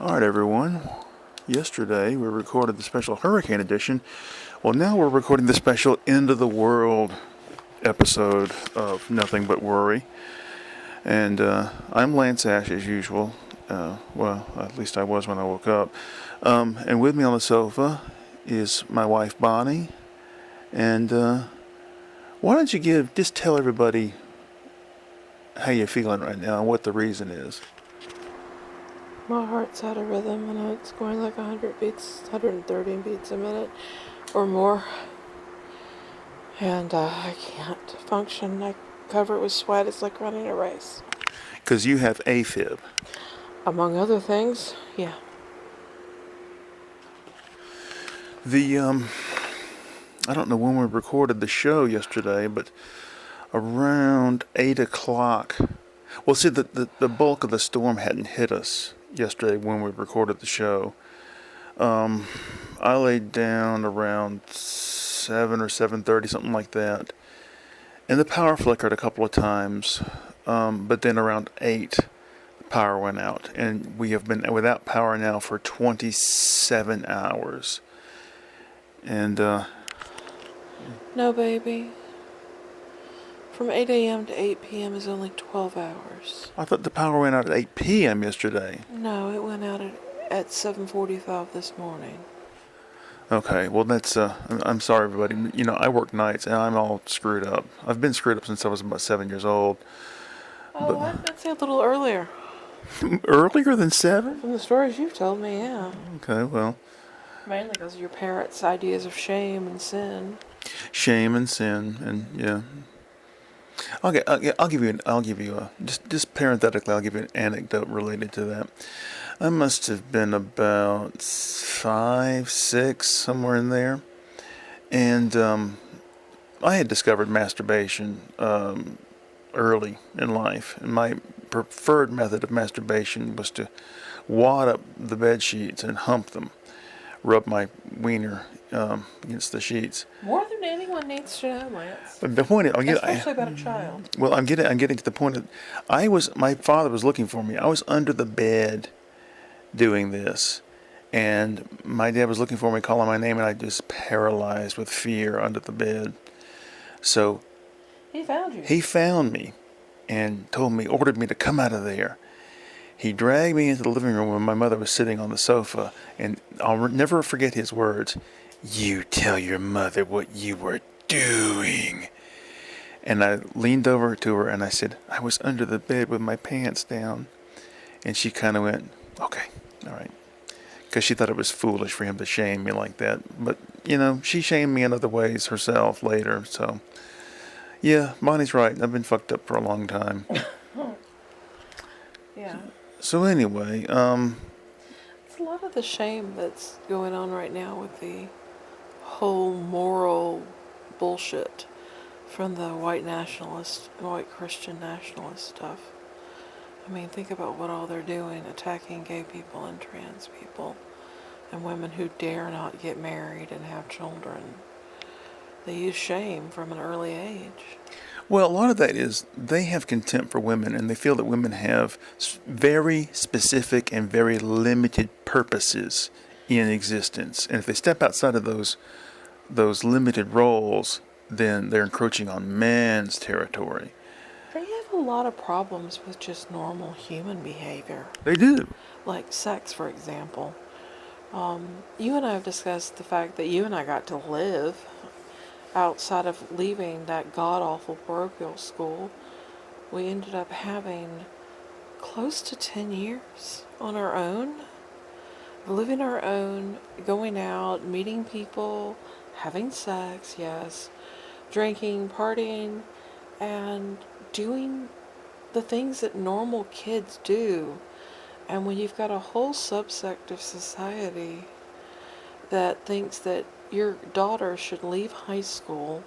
All right, everyone. Yesterday we recorded the special Hurricane Edition. Well, now we're recording the special End of the World episode of Nothing But Worry. And I'm Lance Ash as usual. Well, at least I was when I woke up. And with me on the sofa is my wife Bonnie. And why don't you just tell everybody how you're feeling right now and what the reason is. My heart's out of rhythm and it's going like 100 beats, 130 beats a minute or more. And I can't function. I cover it with sweat. It's like running a race. Because you have AFib. Among other things, yeah. I don't know when we recorded the show yesterday, but around 8 o'clock. Well, see, the bulk of the storm hadn't hit us yesterday when we recorded the show. I laid down around 7 or 7:30, something like that. And the power flickered a couple of times. But then around 8, the power went out. And we have been without power now for 27 hours. And, No, baby. From 8 a.m. to 8 p.m. is only 12 hours. I thought the power went out at 8 p.m. yesterday. No, it went out at 7:45 this morning. Okay, well that's, I'm sorry everybody. You know, I work nights and I'm all screwed up. I've been screwed up since I was about 7 years old. Oh, I'd say a little earlier. Earlier than 7? From the stories you've told me, yeah. Okay, well. Mainly because of your parents' ideas of shame and sin. Shame and sin, and yeah. I'll give you a just parenthetically. I'll give you an anecdote related to that. I must have been about 5, 6, somewhere in there, and I had discovered masturbation early in life, and my preferred method of masturbation was to wad up the bed sheets and hump them, rub my wiener against the sheets. More than anyone needs to know, Lance. But the point is, Especially about a child. well, I'm getting to the point that my father was looking for me. I was under the bed doing this, and my dad was looking for me, calling my name, and I just paralyzed with fear under the bed. So He found you. he found me and ordered me to come out of there. He dragged me into the living room when my mother was sitting on the sofa, and I'll never forget his words. "You tell your mother what you were doing." And I leaned over to her and I said, "I was under the bed with my pants down." And she kind of went, "Okay, all right." Because she thought it was foolish for him to shame me like that. But, you know, she shamed me in other ways herself later. So, yeah, Bonnie's right. I've been fucked up for a long time. Yeah. So anyway, It's a lot of the shame that's going on right now with the whole moral bullshit from the white nationalist and white Christian nationalist stuff. I mean, think about what all they're doing, attacking gay people and trans people and women who dare not get married and have children. They use shame from an early age. well, a lot of that is they have contempt for women, and they feel that women have very specific and very limited purposes in existence. And if they step outside of those limited roles, then they're encroaching on man's territory. They have a lot of problems with just normal human behavior. They do. Like sex, for example. You and I have discussed the fact that you and I got to live outside of leaving that god-awful parochial school. We ended up having close to 10 years on our own, living our own, going out, meeting people, having sex, yes, drinking, partying, and doing the things that normal kids do. And when you've got a whole subsect of society that thinks that your daughter should leave high school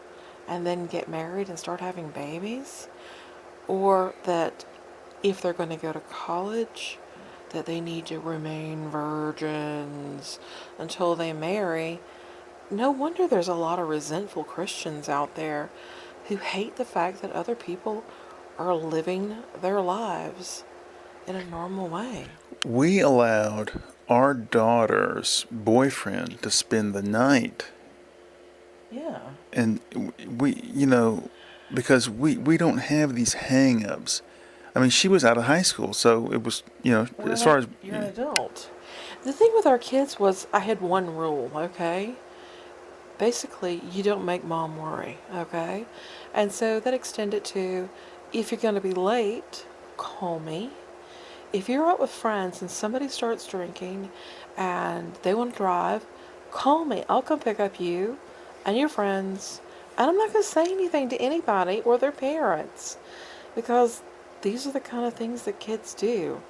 and then get married and start having babies, or that if they're going to go to college, that they need to remain virgins until they marry, no wonder there's a lot of resentful Christians out there who hate the fact that other people are living their lives in a normal way. We allowed our daughter's boyfriend to spend the night, Yeah. and because we don't have these hang-ups. I mean, she was out of high school, so it was, as far as, You're an adult. The thing with our kids was I had one rule, okay? Basically, you don't make mom worry, okay? And so that extended to if you're going to be late, call me. If you're out with friends and somebody starts drinking and they want to drive, call me. I'll come pick up you and your friends. And I'm not going to say anything to anybody or their parents because these are the kind of things that kids do.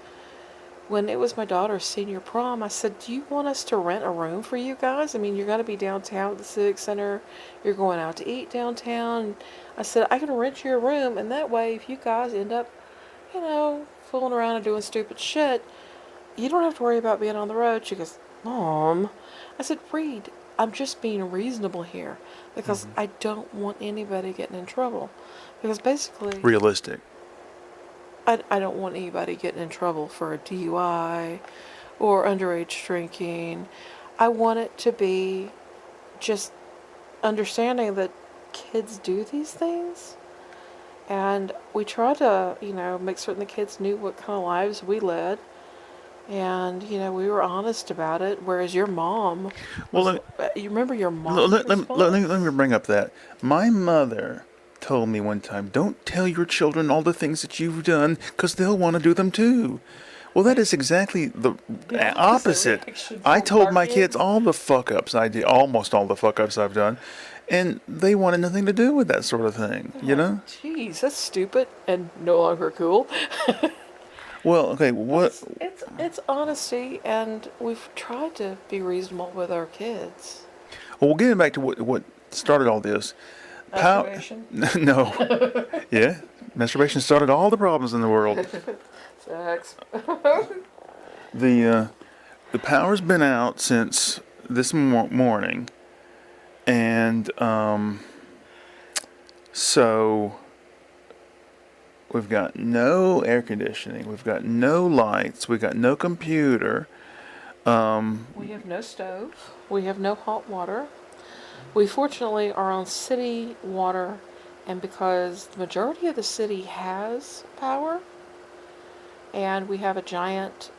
When it was my daughter's senior prom, I said, do you want us to rent a room for you guys? I mean, you're going to be downtown at the Civic Center. You're going out to eat downtown. I said, I can rent you a room, and that way, if you guys end up, fooling around and doing stupid shit, you don't have to worry about being on the road. She goes, Mom. I said, Reed, I'm just being reasonable here because I don't want anybody getting in trouble. Because basically, realistic. I don't want anybody getting in trouble for a DUI or underage drinking. I want it to be just understanding that kids do these things. And we try to, make certain the kids knew what kind of lives we led. And, we were honest about it. Whereas your mom, you remember your mom's response? Let me bring up that. My mother told me one time, don't tell your children all the things that you've done because they'll want to do them too. Well, that is exactly the opposite. I told my kids all the fuck-ups I did, almost all the fuck-ups I've done, and they wanted nothing to do with that sort of thing, Jeez, that's stupid and no longer cool. Well, okay, what? It's honesty, and we've tried to be reasonable with our kids. Well, getting back to what started all this. Masturbation? No. Yeah. Masturbation started all the problems in the world. Sex. The power's been out since this morning. And so we've got no air conditioning. We've got no lights. We've got no computer. We have no stove. We have no hot water. We fortunately are on city water, and because the majority of the city has power, and we have a giant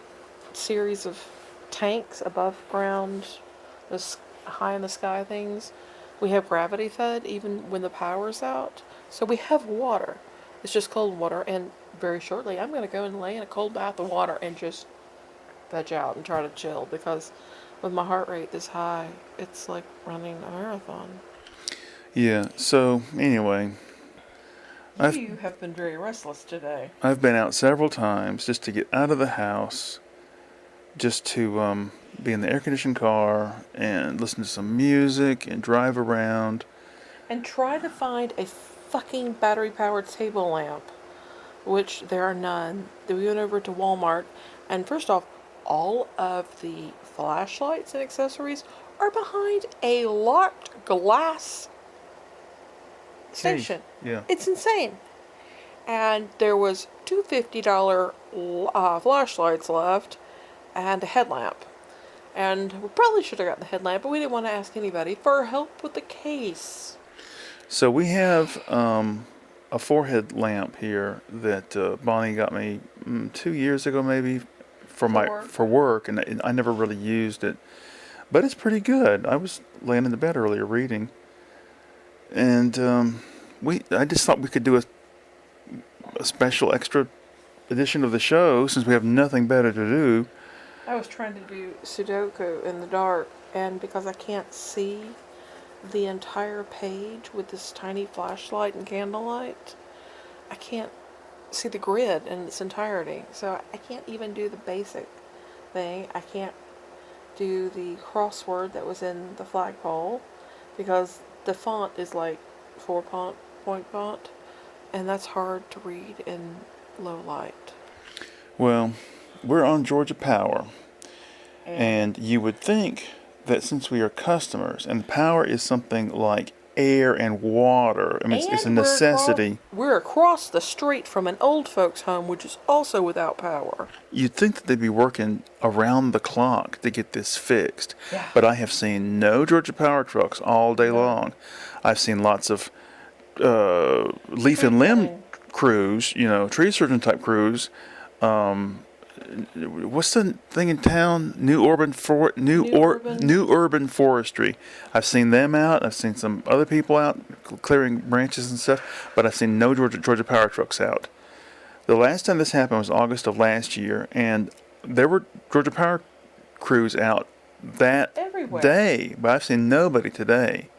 series of tanks above ground, those high in the sky things, we have gravity fed even when the power's out. So we have water. It's just cold water, and very shortly I'm going to go and lay in a cold bath of water and just veg out and try to chill because with my heart rate this high, it's like running a marathon. Yeah, so anyway. You have been very restless today. I've been out several times just to get out of the house, just to be in the air-conditioned car and listen to some music and drive around. And try to find a fucking battery-powered table lamp, which there are none. Then we went over to Walmart, and first off, all of the flashlights and accessories are behind a locked glass station. Yeah. It's insane. And there was two $50 flashlights left and a headlamp. And we probably should have gotten the headlamp, but we didn't want to ask anybody for help with the case. So we have a forehead lamp here that Bonnie got me 2 years ago, maybe, for work, and I never really used it, but it's pretty good. I was laying in the bed earlier reading, and I just thought we could do a special extra edition of the show since we have nothing better to do. I was trying to do Sudoku in the dark, and because I can't see the entire page with this tiny flashlight and candlelight, I can't see the grid in its entirety. So I can't even do the basic thing. I can't do the crossword that was in the flagpole because the font is like 4-point font, and that's hard to read in low light. Well, we're on Georgia Power, and you would think that since we are customers, and Power is something like air and water. I mean, it's a And necessity. we're across the street from an old folks' home, which is also without power. You'd think that they'd be working around the clock to get this fixed. Yeah. But I have seen no Georgia Power trucks all day long. I've seen lots of leaf and limb cutting. crews, tree surgeon type crews. What's the thing in town? New urban forestry. I've seen them out. I've seen some other people out clearing branches and stuff, but I've seen no Georgia Power trucks out. The last time this happened was August of last year, and there were Georgia Power crews out that Everywhere. day, but I've seen nobody today.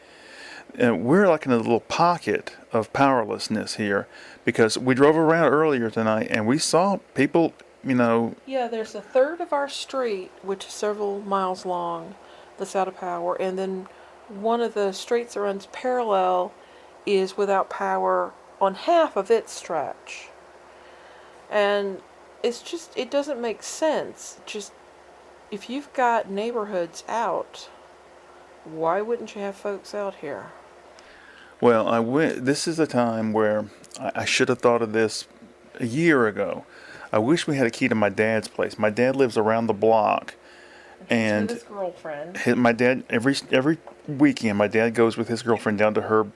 And we're like in a little pocket of powerlessness here because we drove around earlier tonight and we saw people, Yeah, there's a third of our street, which is several miles long, that's out of power, and then one of the streets that runs parallel is without power on half of its stretch. And it doesn't make sense. Just, if you've got neighborhoods out, why wouldn't you have folks out here? Well, this is a time where I should have thought of this a year ago. I wish we had a key to my dad's place. My dad lives around the block, and with his girlfriend. my dad every weekend my dad goes with his girlfriend down to her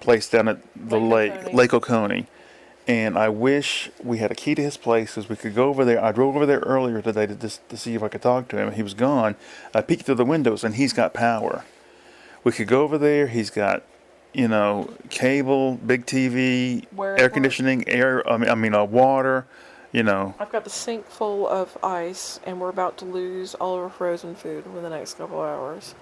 place down at the Lake Oconee. And I wish we had a key to his place because we could go over there. I drove over there earlier today to see if I could talk to him. He was gone. I peeked through the windows and he's got power. We could go over there. He's got, cable, big TV, air conditioning, water, I've got the sink full of ice, and we're about to lose all of our frozen food within the next couple of hours.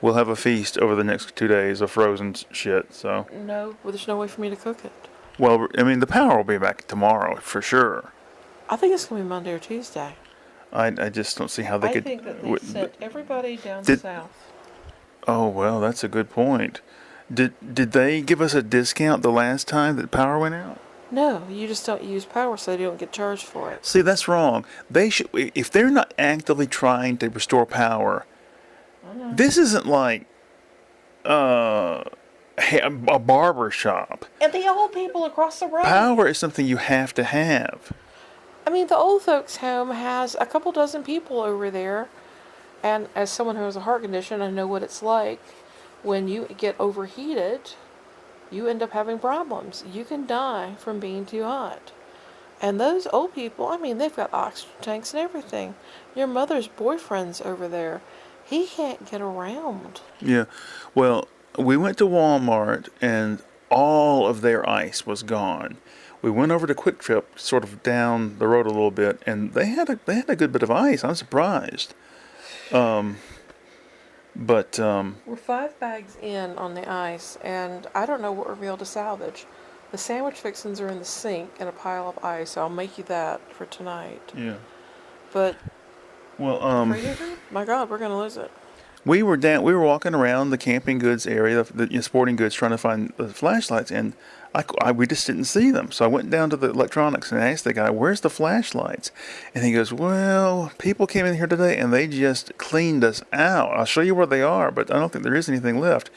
We'll have a feast over the next 2 days of frozen shit, so. No, well, there's no way for me to cook it. Well, the power will be back tomorrow for sure. I think it's going to be Monday or Tuesday. I just don't see how they I could. think that they sent everybody down south. Oh, well, that's a good point. Did they give us a discount the last time that power went out? No, you just don't use power, so you don't get charged for it. See, that's wrong. They should, if they're not actively trying to restore power. This isn't like a barber shop. And the old people across the road. Power is something you have to have. I mean, the old folks' home has a couple dozen people over there, and as someone who has a heart condition, I know what it's like. When you get overheated, you end up having problems. You can die from being too hot. And those old people, I mean, they've got oxygen tanks and everything. Your mother's boyfriend's over there. He can't get around. Yeah. Well, we went to Walmart and all of their ice was gone. We went over to Quick Trip, sort of down the road a little bit, and they had a good bit of ice. I'm surprised. But we're 5 bags in on the ice, and I don't know what we'll be able to salvage. The sandwich fixings are in the sink in a pile of ice, so I'll make you that for tonight. yeah. But Well, my God, we're gonna lose it. we were walking around the camping goods area, the sporting goods, trying to find the flashlights, and we just didn't see them. So I went down to the electronics and asked the guy, "Where's the flashlights?" And he goes, "Well, people came in here today and they just cleaned us out. I'll show you where they are, but I don't think there is anything left."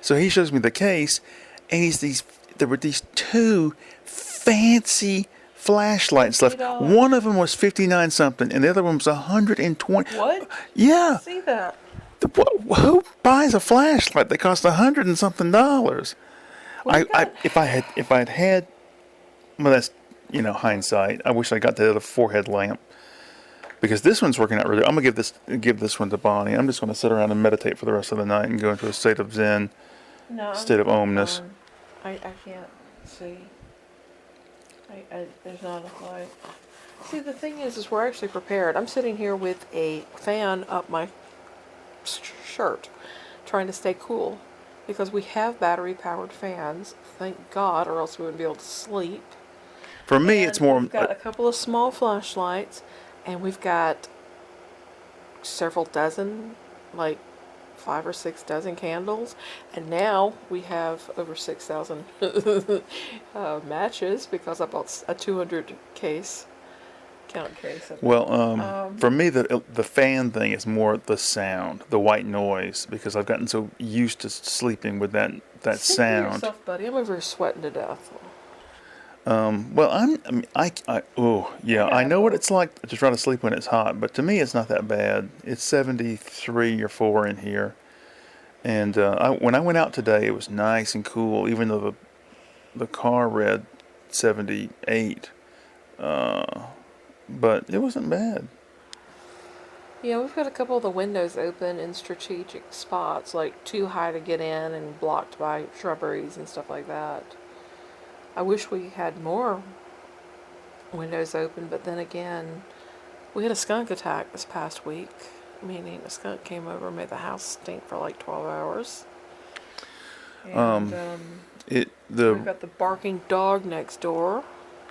So he shows me the case, and there were these two fancy flashlights left. $50. One of them was 59 something, and the other one was 120. What? Yeah. See that? Who buys a flashlight that costs $100 and something dollars? If I had, well, that's hindsight. I wish I got the other forehead lamp because this one's working out really. I'm gonna give this one to Bonnie. I'm just gonna sit around and meditate for the rest of the night and go into a state of Zen, state of omness. I can't see. There's not enough light. See, the thing is we're actually prepared. I'm sitting here with a fan up my shirt, trying to stay cool, because we have battery-powered fans. Thank God, or else we wouldn't be able to sleep. For me, it's more. We've got a couple of small flashlights, and we've got several dozen, like 5 or 6 dozen candles, and now we have over 6,000 matches because I bought a 200 count case. Well, for me, the fan thing is more the sound, the white noise, because I've gotten so used to sleeping with that that Speak for sound. yourself, buddy. I'm over here sweating to death. Well, I mean, oh, yeah, I know what Yeah. it's like to try to sleep when it's hot, but to me, it's not that bad. It's 73 or 4 in here. And when I went out today, it was nice and cool, even though the car read 78. But it wasn't bad. Yeah, we've got a couple of the windows open in strategic spots, like too high to get in and blocked by shrubberies and stuff like that. I wish we had more windows open, but then again, we had a skunk attack this past week, meaning a skunk came over and made the house stink for like 12 hours. And Um, it we've the got the barking dog next door.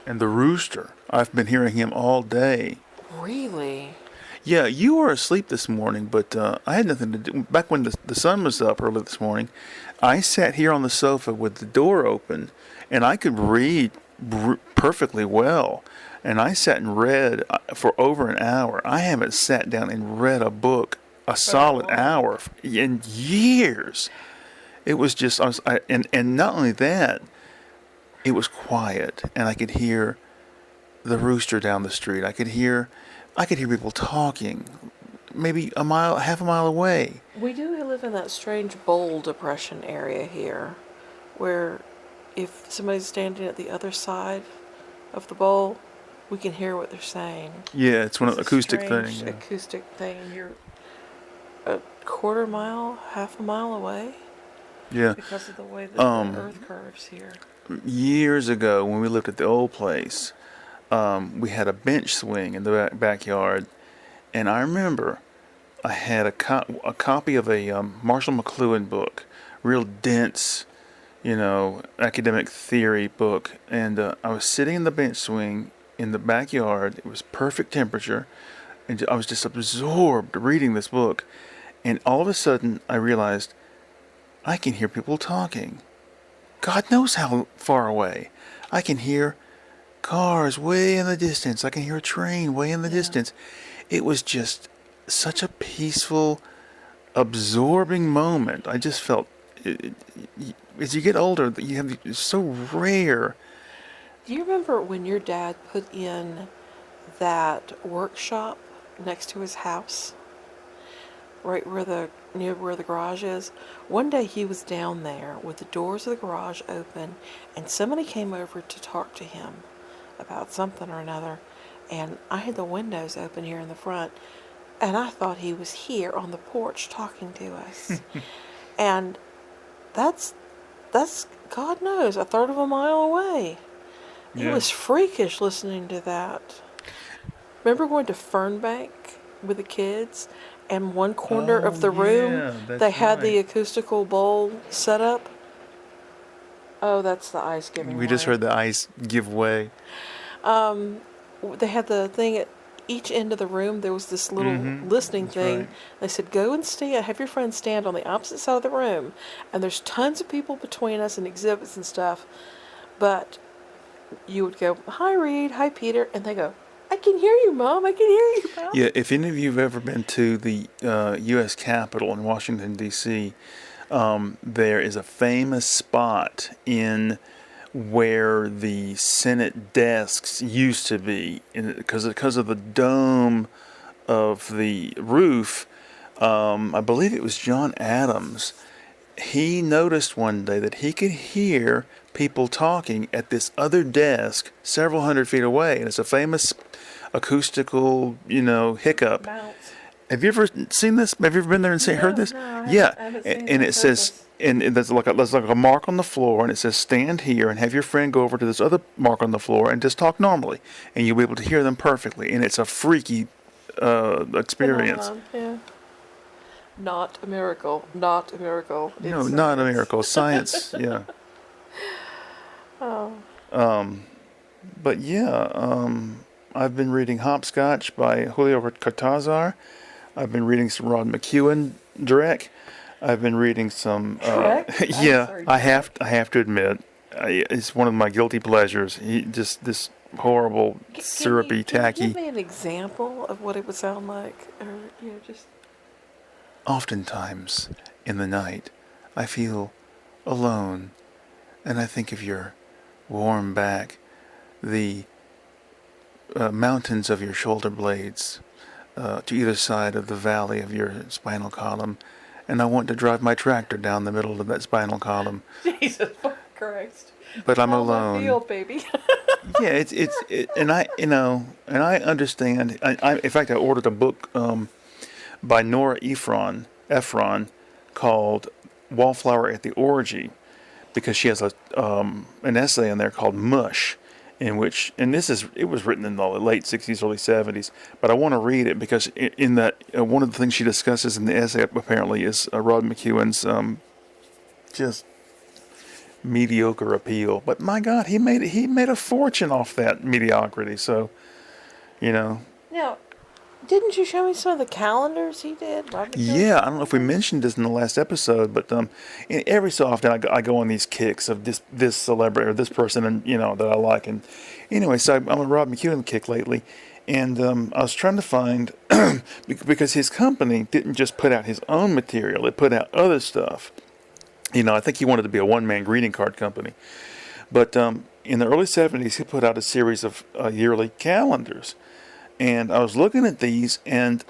and the rooster. I've been hearing him all day. Really? Yeah, you were asleep this morning, but I had nothing to do. Back when the sun was up early this morning, I sat here on the sofa with the door open, and I could read perfectly well. And I sat and read for over an hour. I haven't sat down and read a book a solid hour in years. It was just, and not only that, it was quiet, and I could hear the rooster down the street. I could hear people talking, maybe a mile, half a mile away. We do live in that strange bowl depression area here, where if somebody's standing at the other side of the bowl, we can hear what they're saying. Yeah, it's one of the It's a acoustic strange thing. Yeah. acoustic thing. You're a quarter mile, half a mile away Yeah. because of the way that Um, the earth curves here. Years ago, when we lived at the old place, we had a bench swing in the backyard, and I remember I had a copy of a Marshall McLuhan book, real dense, academic theory book, and I was sitting in the bench swing in the backyard. It was perfect temperature, and I was just absorbed reading this book, and all of a sudden I realized I can hear people talking. God knows how far away. I can hear cars way in the distance. I can hear a train way in the distance. It was just such a peaceful, absorbing moment. I just felt, as you get older, it's so rare. Do you remember when your dad put in that workshop next to his house? Right near where the garage is. One day he was down there with the doors of the garage open, and somebody came over to talk to him about something or another, and I had the windows open here in the front, and I thought he was here on the porch talking to us. And that's God knows, a third of a mile away. It Yeah. was freakish listening to that. Remember going to Fernbank with the kids, and one corner of the room they had the acoustical bowl set up? Oh, that's the ice giving We just way. heard the ice give way. They had the thing at each end of the room. There was this little listening That's thing. right. They said, go and stand, have your friends stand on the opposite side of the room, and there's tons of people between us and exhibits and stuff, but you would go, hi Reed, hi Peter, and they go, I can hear you, Mom, I can hear you, Mom. Yeah, if any of you have ever been to the U.S. Capitol in Washington, D.C., there is a famous spot in where the Senate desks used to be, because of the dome of the roof. I believe it was John Adams. He noticed one day that he could hear people talking at this other desk several hundred feet away, and it's a famous acoustical, hiccup. Bounce. Have you ever seen this? Have you ever been there and heard this? No, Yeah, I haven't seen and it it says, and there's like a mark on the floor, and it says, "Stand here and have your friend go over to this other mark on the floor and just talk normally, and you'll be able to hear them perfectly." And it's a freaky experience. Phenomenon, yeah. Not a miracle. Not a miracle. No, It's not a science. miracle. Science, yeah. Oh. But yeah, I've been reading Hopscotch by Julio Cortázar. I've been reading some Rod McEwen Drek. I've been reading some. Drek? I'm Yeah, sorry, I have to admit, it's one of my guilty pleasures. Just this horrible, syrupy, Can tacky. you give me an example of what it would sound like? Or, just... Oftentimes in the night, I feel alone, and I think of your warm back, the mountains of your shoulder blades to either side of the valley of your spinal column, and I want to drive my tractor down the middle of that spinal column, Jesus Christ. but I'm How I alone. feel, baby. Yeah, and I, and I understand. In fact, I ordered a book by Nora Ephron, called "Wallflower at the Orgy," because she has an essay in there called "Mush," in which, and it was written in the late '60s, early '70s, but I want to read it because in that one of the things she discusses in the essay apparently is Rod McEwen's just mediocre appeal. But my God, he made a fortune off that mediocrity. So, you know, Now, didn't you show me some of the calendars he did? Robert Jones? yeah, I don't know if we mentioned this in the last episode, but every so often I go on these kicks of this celebrity or this person, and that I like. And anyway, so I'm a Rob McEwen kick lately, and I was trying to find because his company didn't just put out his own material; it put out other stuff. I think he wanted to be a one-man greeting card company. But in the early '70s, he put out a series of yearly calendars. And I was looking at these, and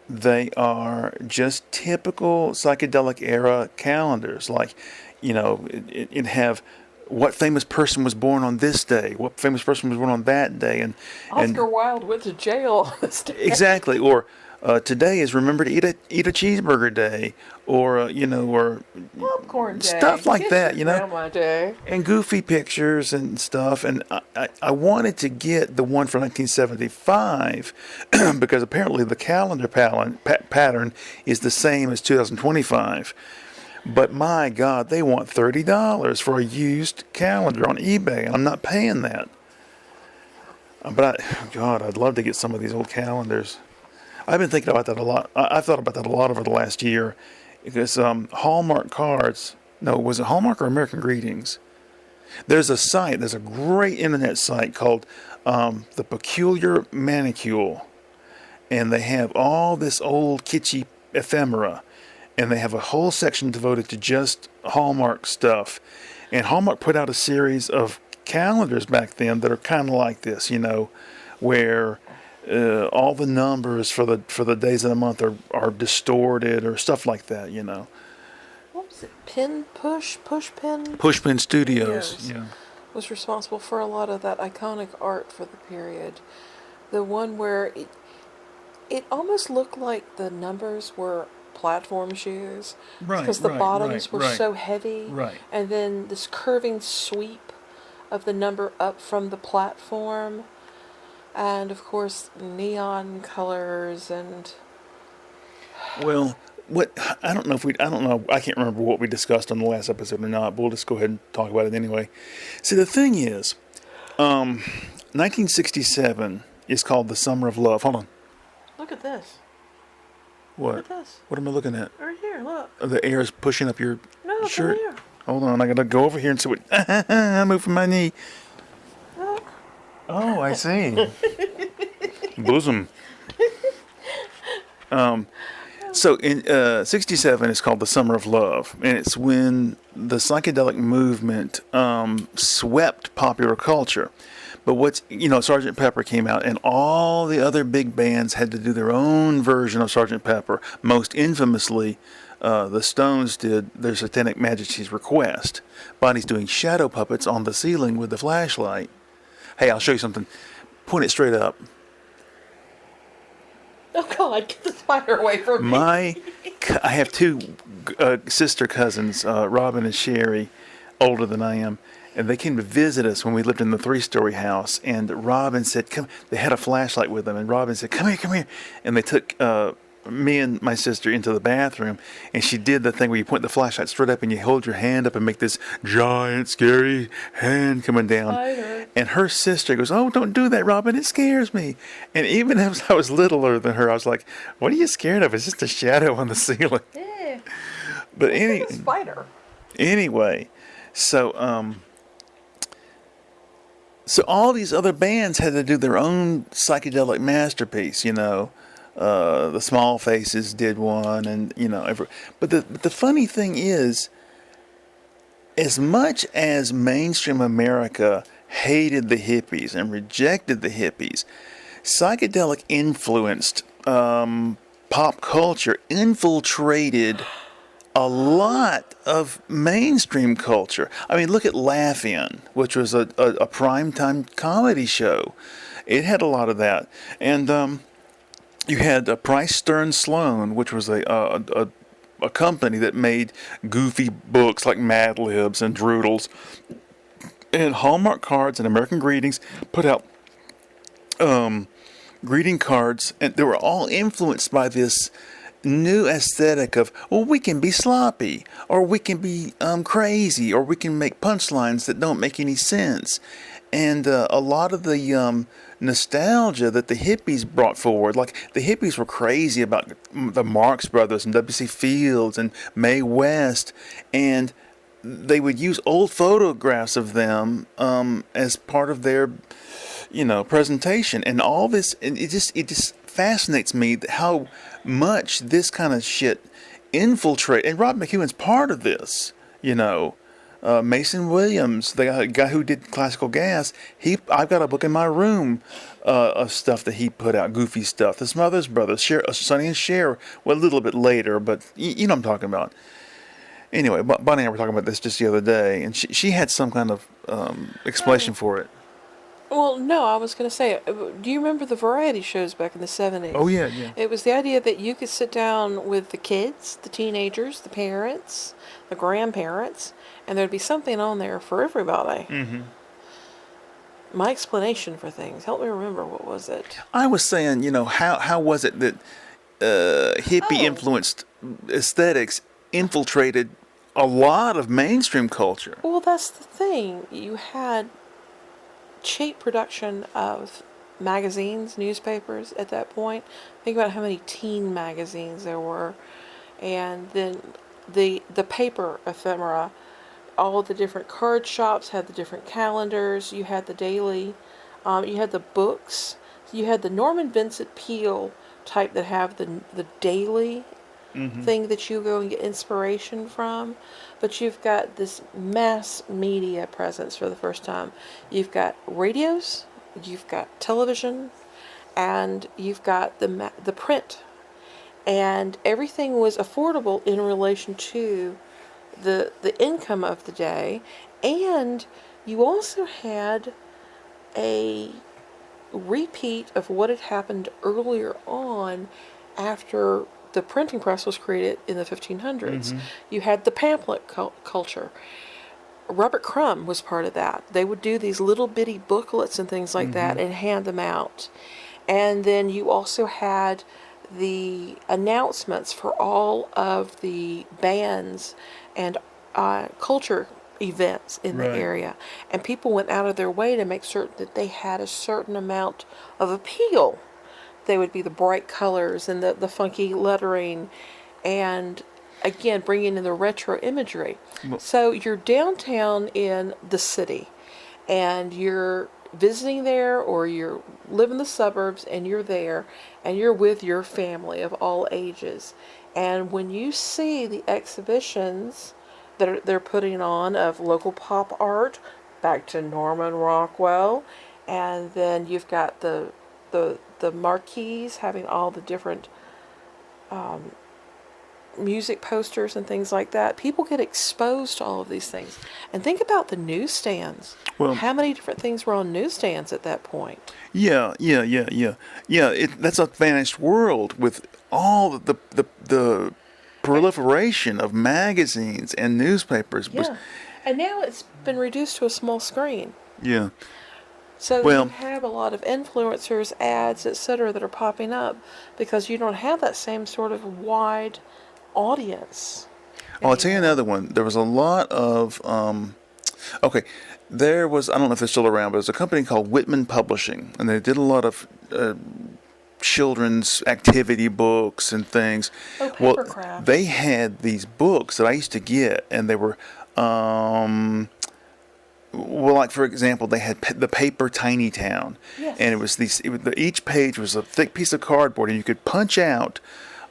they are just typical psychedelic era calendars. Like, it'd have what famous person was born on this day, what famous person was born on that day. And Oscar Wilde went to jail on this day. exactly. Or today is remember to eat a cheeseburger day, or or Popcorn day. stuff like Kiss that, your grandma day. and goofy pictures and stuff. And I wanted to get the one from 1975 because apparently the calendar pattern is the same as 2025. But my God, they want $30 for a used calendar on eBay, and I'm not paying that. But God, I'd love to get some of these old calendars. I've been thinking about that a lot. I've thought about that a lot over the last year, because Hallmark cards. No, was it Hallmark or American Greetings? There's a great internet site called The Peculiar Manicule, and they have all this old kitschy ephemera, and they have a whole section devoted to just Hallmark stuff. And Hallmark put out a series of calendars back then that are kind of like this, where all the numbers for the days of the month are distorted or stuff like that, What was it? Pushpin? Pushpin Studios. Yes. Yeah. Was responsible for a lot of that iconic art for the period. The one where it almost looked like the numbers were platform shoes. Right, Because the right, bottoms were right. so heavy. Right. And then this curving sweep of the number up from the platform. And of course, neon colors and. Well, I don't know. I can't remember what we discussed on the last episode or not, but we'll just go ahead and talk about it anyway. See, the thing is, 1967 is called the Summer of Love. Hold on. Look at this. What? Look at this. What am I looking at? Right here, look. The air is pushing up your No, shirt. come here. Hold on, I gotta go over here and see what. I'm moving my knee. Look. Oh, I see. Bosom. So in '67 is called the Summer of Love, and it's when the psychedelic movement swept popular culture. But Sgt. Pepper came out, and all the other big bands had to do their own version of Sgt. Pepper. Most infamously, the Stones did their Satanic Majesty's Request. Bonnie's doing shadow puppets on the ceiling with the flashlight. Hey, I'll show you something. Point it straight up. Oh God, get the spider away from me. I have two sister cousins, Robin and Sherry, older than I am, and they came to visit us when we lived in the 3-story house. And Robin said, "Come." They had a flashlight with them, and Robin said, "Come here, come here." And they took me and my sister into the bathroom, and she did the thing where you point the flashlight straight up and you hold your hand up and make this giant, scary hand coming down. Spider. And her sister goes, "Oh, don't do that, Robin. It scares me." And even as I was littler than her, I was like, "What are you scared of? It's just a shadow on the ceiling." Yeah. But Look at the spider. anyway, so all these other bands had to do their own psychedelic masterpiece, the Small Faces did one, and but the funny thing is, as much as mainstream America hated the hippies and rejected the hippies, psychedelic influenced pop culture infiltrated a lot of mainstream culture. I mean, look at Laugh In, which was a primetime comedy show. It had a lot of that. And you had Price Stern Sloan, which was a company that made goofy books like Mad Libs and Droodles. And Hallmark Cards and American Greetings put out greeting cards, and they were all influenced by this new aesthetic of, well, we can be sloppy, or we can be crazy, or we can make punchlines that don't make any sense. And a lot of the nostalgia that the hippies brought forward, like the hippies were crazy about the Marx Brothers and W.C. Fields and Mae West, and they would use old photographs of them as part of their, presentation, and all this. And it just fascinates me how much this kind of shit infiltrate. And Rob McEwen's part of this, Mason Williams, the guy who did Classical Gas, I've got a book in my room of stuff that he put out, goofy stuff. The Smothers Brothers, Sonny and Cher, well, a little bit later, but you know what I'm talking about. Anyway, Bonnie and I were talking about this just the other day, and she had some kind of explanation for it. Well, no, I was going to say, do you remember the variety shows back in the 70s? Oh, yeah, yeah. It was the idea that you could sit down with the kids, the teenagers, the parents, the grandparents, and there'd be something on there for everybody. Mm-hmm. My explanation for things. Help me remember, what was it? I was saying, how was it that hippie-influenced aesthetics infiltrated a lot of mainstream culture? Well, that's the thing. You had cheap production of magazines, newspapers at that point. Think about how many teen magazines there were. And then the paper ephemera, all the different card shops had the different calendars. You had the daily, you had the books. You had the Norman Vincent Peale type that have the daily thing that you go and get inspiration from. But you've got this mass media presence for the first time. You've got radios, you've got television, and you've got the print. And everything was affordable in relation to the income of the day. And you also had a repeat of what had happened earlier on after the printing press was created in the 1500s. You had the pamphlet culture. Robert Crumb was part of that. They would do these little bitty booklets and things like that and hand them out. And then you also had the announcements for all of the bands and culture events in the area. And people went out of their way to make certain that they had a certain amount of appeal. They would be the bright colors and the funky lettering, and again, bringing in the retro imagery. So you're downtown in the city, and you're visiting there, or you live in the suburbs, and you're there, and you're with your family of all ages. And when you see the exhibitions that they're putting on of local pop art, back to Norman Rockwell, and then you've got the marquees having all the different music posters and things like that. People get exposed to all of these things. And think about the newsstands. Well, how many different things were on newsstands at that point? Yeah. That's a vanished world with all the proliferation of magazines and newspapers. Yeah. And now it's been reduced to a small screen. Yeah. So you have a lot of influencers, ads, etc. that are popping up because you don't have that same sort of wide audience. I'll tell you another one. There was a lot of, there was, I don't know if they're still around, but there's a company called Whitman Publishing, and they did a lot of children's activity books and things. Oh, paper crafts. They had these books that I used to get, and they were, like for example, they had the paper Tiny Town, Yes. and it was each page was a thick piece of cardboard, and you could punch out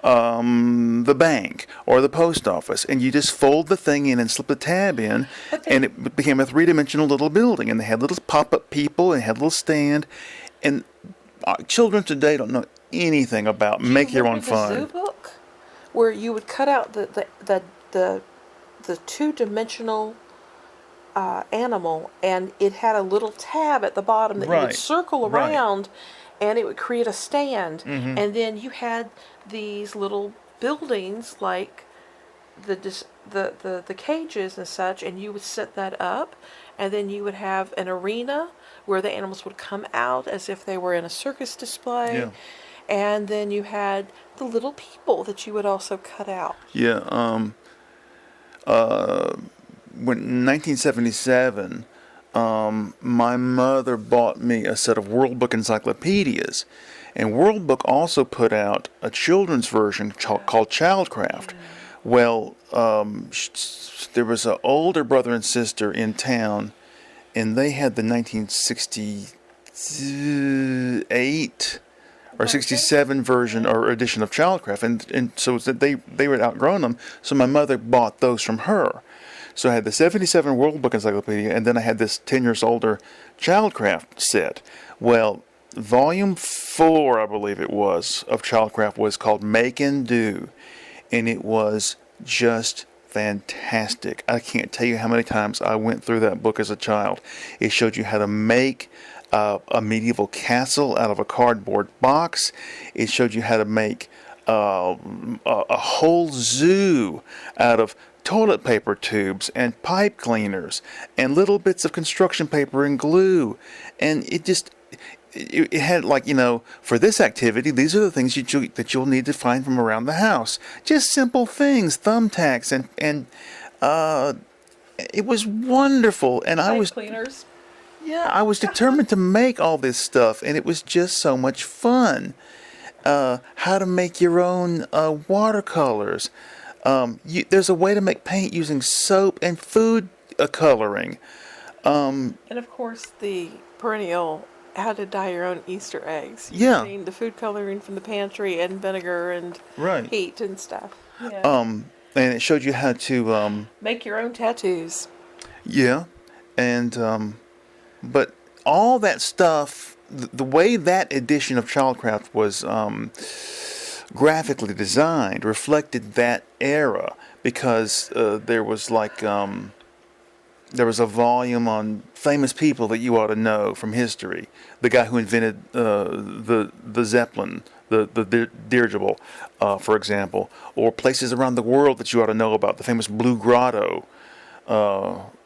the bank or the post office, and you just fold the thing in and slip the tab in, and it became a three-dimensional little building. And they had little pop-up people and had a little stand. And children today don't know anything about make your own The fun. zoo book, where you would cut out the two-dimensional animal, and it had a little tab at the bottom that you would Right, circle right. around, and it would create a stand. Mhm. And then you had these little buildings like the cages and such, and you would set that up, and then you would have an arena where the animals would come out as if they were in a circus display. Yeah. And then you had the little people that you would also cut out. Yeah. When in 1977, my mother bought me a set of World Book encyclopedias, and World Book also put out a children's version called Childcraft. Well, there was an older brother and sister in town, and they had the 1968 or 67 version or edition of Childcraft, and so they were outgrown them. So my mother bought those from her. So I had the 77 World Book Encyclopedia, and then I had this 10 years older Childcraft set. Well, volume 4, I believe it was, of Childcraft was called Make and Do, and it was just fantastic. I can't tell you how many times I went through that book as a child. It showed you how to make a medieval castle out of a cardboard box. It showed you how to make a whole zoo out of toilet paper tubes and pipe cleaners and little bits of construction paper and glue. And it had, like, for this activity, these are the things that you'll need to find from around the house. Just simple things, thumbtacks, and it was wonderful. And I was cleaners. Yeah, I was determined to make all this stuff, and it was just so much fun. How to make your own watercolors. There's a way to make paint using soap and food coloring. And of course, the perennial how to dye your own Easter eggs. Yeah. Using the food coloring from the pantry and vinegar and Right. heat and stuff. Yeah. And it showed you how to Make your own tattoos. yeah, and but all that stuff, the way that edition of Childcraft was graphically designed reflected that era, because there was there was a volume on famous people that you ought to know from history. The guy who invented the Zeppelin, the dirigible, for example, or places around the world that you ought to know about. The famous Blue Grotto,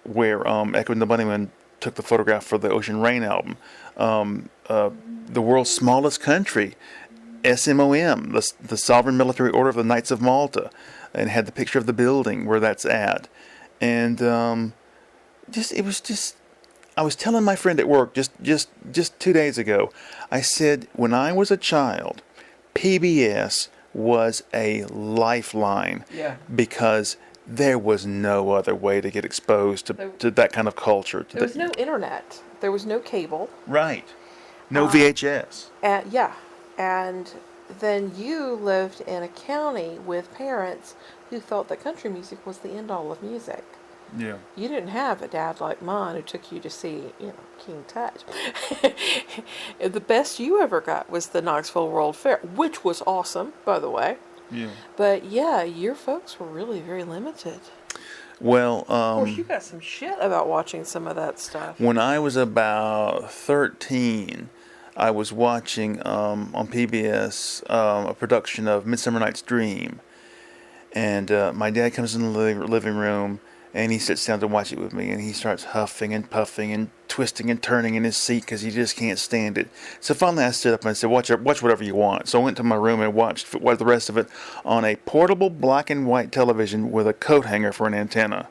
where Echo and the Bunnymen took the photograph for the Ocean Rain album. The world's smallest country, SMOM, the Sovereign Military Order of the Knights of Malta, and had the picture of the building where that's at. And I was telling my friend at work just 2 days ago, I said, when I was a child, PBS was a lifeline. Yeah. Because there was no other way to get exposed to that kind of culture. There was no internet. There was no cable. Right. No VHS. And yeah. And then you lived in a county with parents who thought that country music was the end all of music. Yeah. You didn't have a dad like mine who took you to see, King Tut. The best you ever got was the Knoxville World Fair, which was awesome, by the way. Yeah. But yeah, your folks were really very limited. Well, Of course, you got some shit about watching some of that stuff. when I was about 13, I was watching on PBS a production of Midsummer Night's Dream, and my dad comes in the living room, and he sits down to watch it with me, and he starts huffing and puffing and twisting and turning in his seat because he just can't stand it. So finally I stood up and I said, watch whatever you want. So I went to my room and watched the rest of it on a portable black and white television with a coat hanger for an antenna.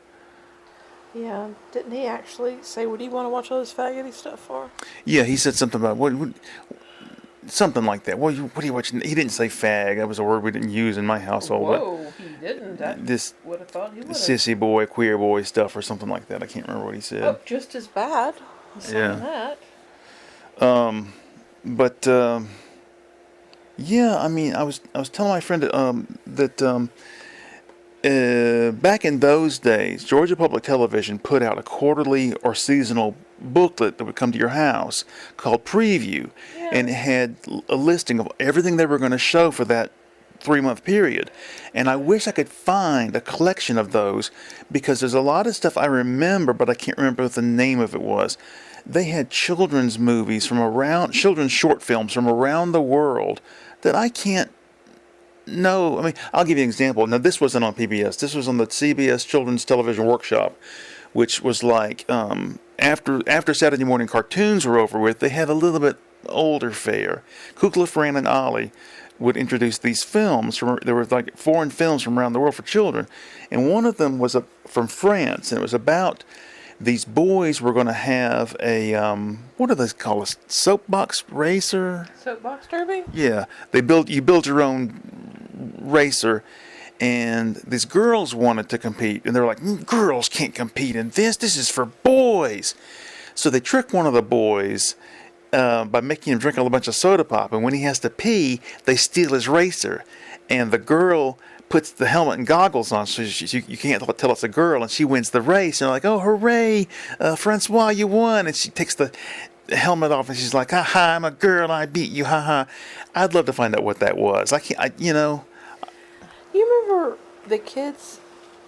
Yeah, didn't he actually say, what do you want to watch all this faggoty stuff for? Yeah, he said something about something like that. What are you watching? He didn't say fag. That was a word we didn't use in my household. Whoa, he didn't. I This would have thought he would have. sissy boy, queer boy stuff or something like that. I can't remember what he said. Oh, just as bad. I'll say Yeah. that. But Yeah, I mean, I was telling my friend that back in those days, Georgia Public Television put out a quarterly or seasonal booklet that would come to your house called Preview, and it Yes. had a listing of everything they were going to show for that 3 month period. And I wish I could find a collection of those because there's a lot of stuff I remember, but I can't remember what the name of it was. They had children's movies from around, children's short films from around the world that I can't know. I mean, I'll give you an example. Now, this wasn't on PBS. This was on the CBS Children's Television Workshop, which was like after Saturday morning cartoons were over with, they had a little bit older fare. Kukla, Fran, and Ollie would introduce these films. There were like foreign films from around the world for children, and one of them was from France, and it was about these boys were going to have a what do they call a soapbox racer? Soapbox Derby? Yeah, you build your own racer, and these girls wanted to compete, and they're like, girls can't compete in this. This is for boys. So they trick one of the boys by making him drink a bunch of soda pop, and when he has to pee, they steal his racer, and the girl puts the helmet and goggles on, so you can't tell it's a girl, and she wins the race. And they're like, oh, hooray, Francois, you won. And she takes the helmet off, and she's like, ha ha, I'm a girl, I beat you, ha ha. I'd love to find out what that was. I can't, You remember the kids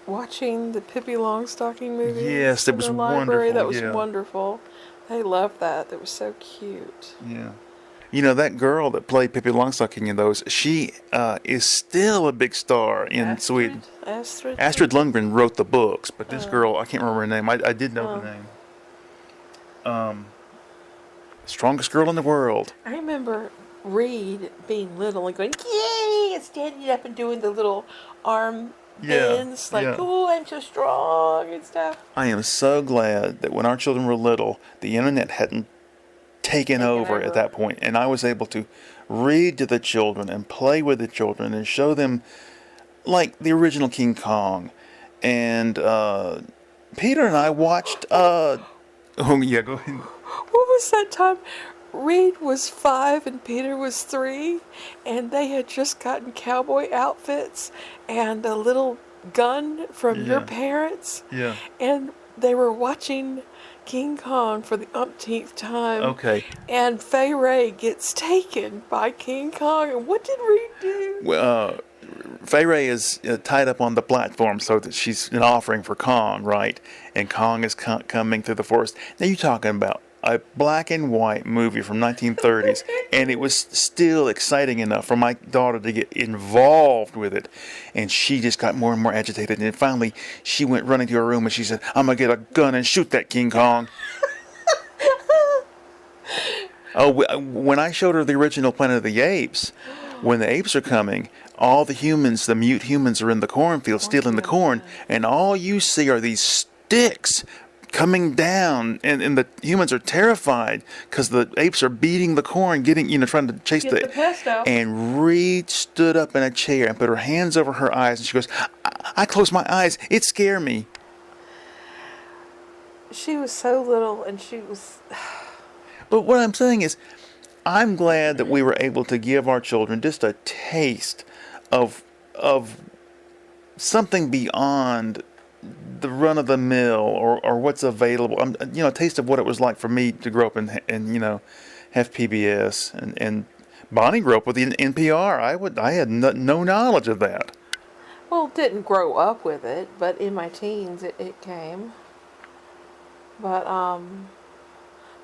watching the Pippi Longstocking movies? Yes, it in was the library? wonderful, That was yeah. wonderful. They loved that. That was so cute. Yeah. That girl that played Pippi Longstocking in those, she is still a big star in Sweden. Astrid. Astrid Lundgren wrote the books, but this girl, I can't remember her name. I did know the name. Strongest girl in the world. I remember Reed being little and going, yay, and standing up and doing the little arm bends, like, yeah. oh, I'm so strong and stuff. I am so glad that when our children were little, the internet hadn't taken over at that point, and I was able to read to the children and play with the children and show them like the original King Kong. And Peter and I watched oh yeah, go ahead. What was that time? Reed was 5 and Peter was 3, and they had just gotten cowboy outfits and a little gun from your Yeah. parents, Yeah. and they were watching King Kong for the umpteenth time. Okay. And Fay Ray gets taken by King Kong, and what did Reed do? Well, Fay Ray is tied up on the platform so that she's an offering for Kong, right? And Kong is coming through the forest. Now you're talking about a black and white movie from 1930s, and it was still exciting enough for my daughter to get involved with it, and she just got more and more agitated, and finally she went running to her room and she said, I'm gonna get a gun and shoot that King Kong. Oh, when I showed her the original Planet of the Apes, when the apes are coming, all the humans, the mute humans, are in the cornfield stealing the corn, and all you see are these sticks coming down, and the humans are terrified because the apes are beating the corn, trying to chase Get the pest out. And Reed stood up in a chair and put her hands over her eyes, and she goes, I close my eyes. It scared me. She was so little, and she was... But what I'm saying is, I'm glad that we were able to give our children just a taste of something beyond the run of the mill or what's available. A taste of what it was like for me to grow up and have PBS, and Bonnie grew up with the NPR. I had no knowledge of that. Well, didn't grow up with it, but in my teens it came. But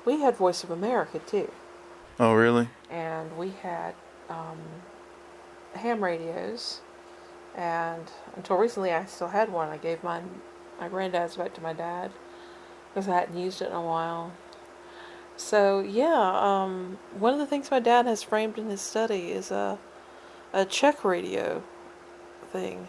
we had Voice of America too, Oh, really? and we had ham radios, and until recently I still had one. I gave my granddad's back to my dad because I hadn't used it in a while. So yeah, one of the things my dad has framed in his study is a Czech radio thing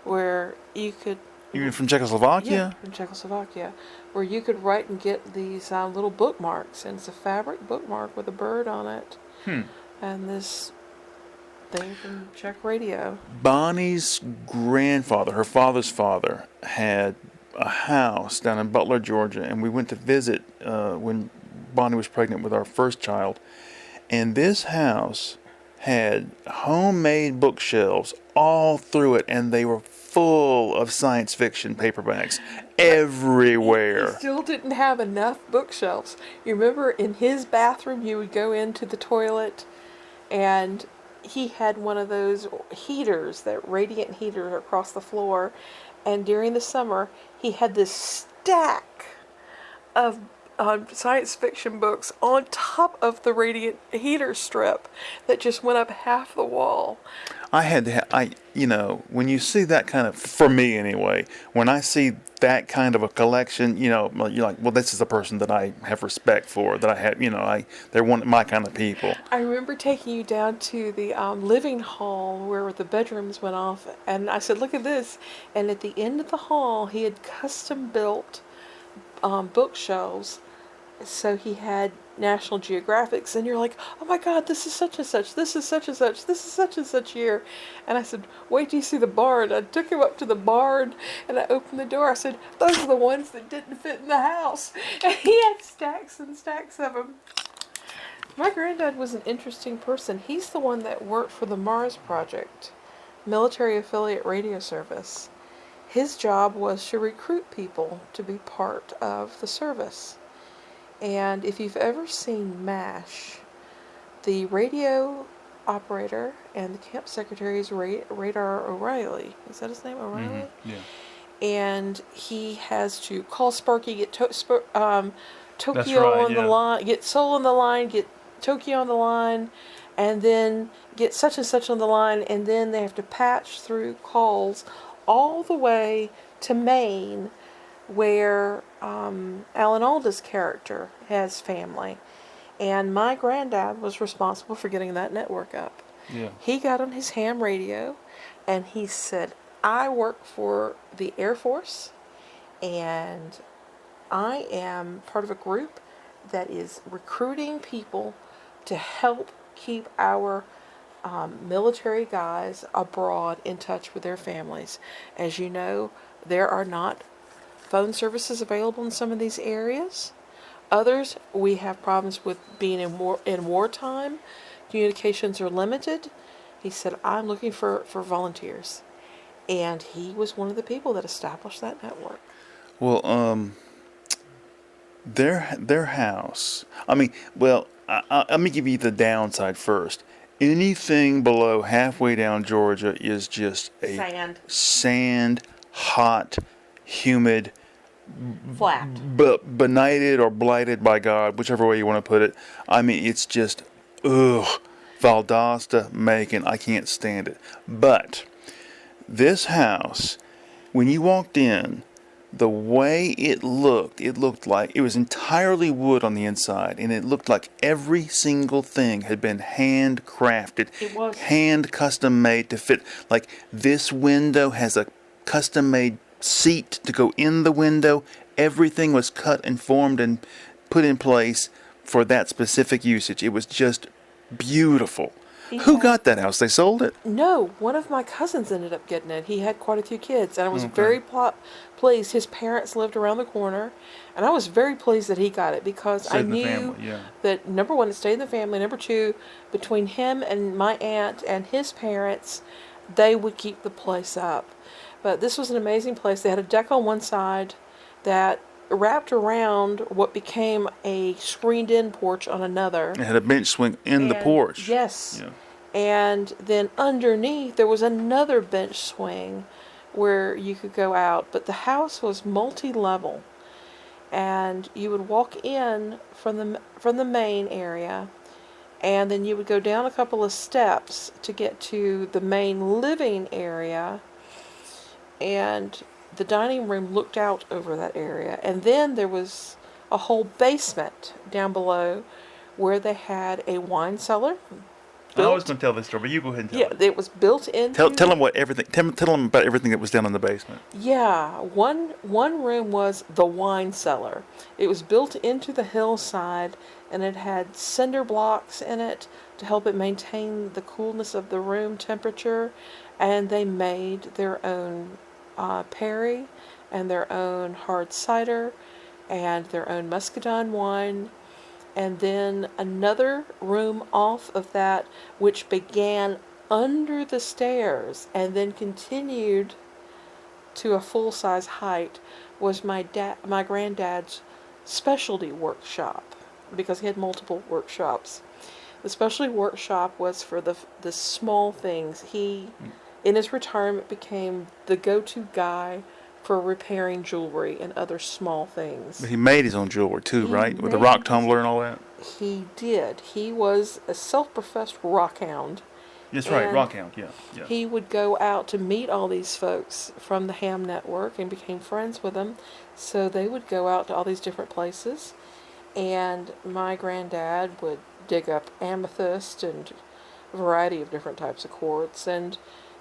where you could... Even from Czechoslovakia? Yeah, from Czechoslovakia, where you could write and get these little bookmarks, and it's a fabric bookmark with a bird on it, and this thing from Czech radio. Bonnie's grandfather, her father's father, had a house down in Butler, Georgia, and we went to visit when Bonnie was pregnant with our first child, and this house had homemade bookshelves all through it, and they were full of science fiction paperbacks He everywhere. still didn't have enough bookshelves. You remember in his bathroom, you would go into the toilet, and he had one of those heaters, that radiant heater across the floor. And during the summer, he had this stack of science fiction books on top of the radiant heater strip that just went up half the wall. I had to when you see that kind of, for me anyway, when I see that kind of a collection, you're like, well, this is a person that I have respect for, that I have, they're one of my kind of people. I remember taking you down to the living hall where the bedrooms went off, and I said, look at this. And at the end of the hall, he had custom built bookshelves. So he had National Geographics, and you're like, oh my God, this is such and such, this is such and such, this is such and such year. And I said, wait till you see the barn. I took him up to the barn, and I opened the door. I said, those are the ones that didn't fit in the house. And he had stacks and stacks of them. My granddad was an interesting person. He's the one that worked for the Mars Project, military affiliate radio service. His job was to recruit people to be part of the service. And if you've ever seen MASH, the radio operator and the camp secretary is Radar O'Reilly. Is that his name, O'Reilly? Mm-hmm. Yeah. And he has to call Sparky, get Tokyo right, on the line, get Soul on the line, get Tokyo on the line, and then get such and such on the line, and then they have to patch through calls all the way to Maine, where Alan Alda's character has family. And my granddad was responsible for getting that network up. Yeah. He got on his ham radio and he said, I work for the Air Force, and I am part of a group that is recruiting people to help keep our military guys abroad in touch with their families. As you know, there are not phone services available in some of these areas. Others, we have problems with being in wartime. Communications are limited. He said, I'm looking for volunteers. And he was one of the people that established that network. Well, their house. I mean, well, let me give you the downside first. Anything below halfway down Georgia is just a sand, hot, humid, flat, benighted or blighted by God, whichever way you want to put it. I mean, it's just, Valdosta, Macon, I can't stand it. But this house, when you walked in, the way it looked like it was entirely wood on the inside, and it looked like every single thing had been handcrafted. It was hand custom made to fit. Like, this window has a custom made seat to go in the window. Everything was cut and formed and put in place for that specific usage. It was just beautiful. Who got that house? They sold it? No, one of my cousins ended up getting it. He had quite a few kids, and I was very pleased. His parents lived around the corner, and I was very pleased that he got it, because I knew that, number one, it stayed in the family. Number two, between him and my aunt and his parents, they would keep the place up. But this was an amazing place. They had a deck on one side that wrapped around what became a screened-in porch on another. It had a bench swing in the porch. Yes. Yeah. And then underneath there was another bench swing where you could go out. But the house was multi-level, and you would walk in from the main area, and then you would go down a couple of steps to get to the main living area, and the dining room looked out over that area. And then there was a whole basement down below where they had a wine cellar. I was going to tell this story, but you go ahead and tell it. Yeah, it was built into... Tell them tell them about everything that was down in the basement. Yeah, one room was the wine cellar. It was built into the hillside, and it had cinder blocks in it to help it maintain the coolness of the room temperature. And they made their own perry and their own hard cider and their own muscadine wine. and then another room off of that, which began under the stairs and then continued to a full size height, was my granddad's specialty workshop, because he had multiple workshops. The specialty workshop was for the small things. He, in his retirement, became the go-to guy for repairing jewelry and other small things. But he made his own jewelry too, He right? With the made rock his- tumbler and all that. He did. He was a self-professed rock hound. That's right, And rock hound. Yeah, yeah. He would go out to meet all these folks from the Ham Network and became friends with them. So they would go out to all these different places. And my granddad would dig up amethyst and a variety of different types of quartz. And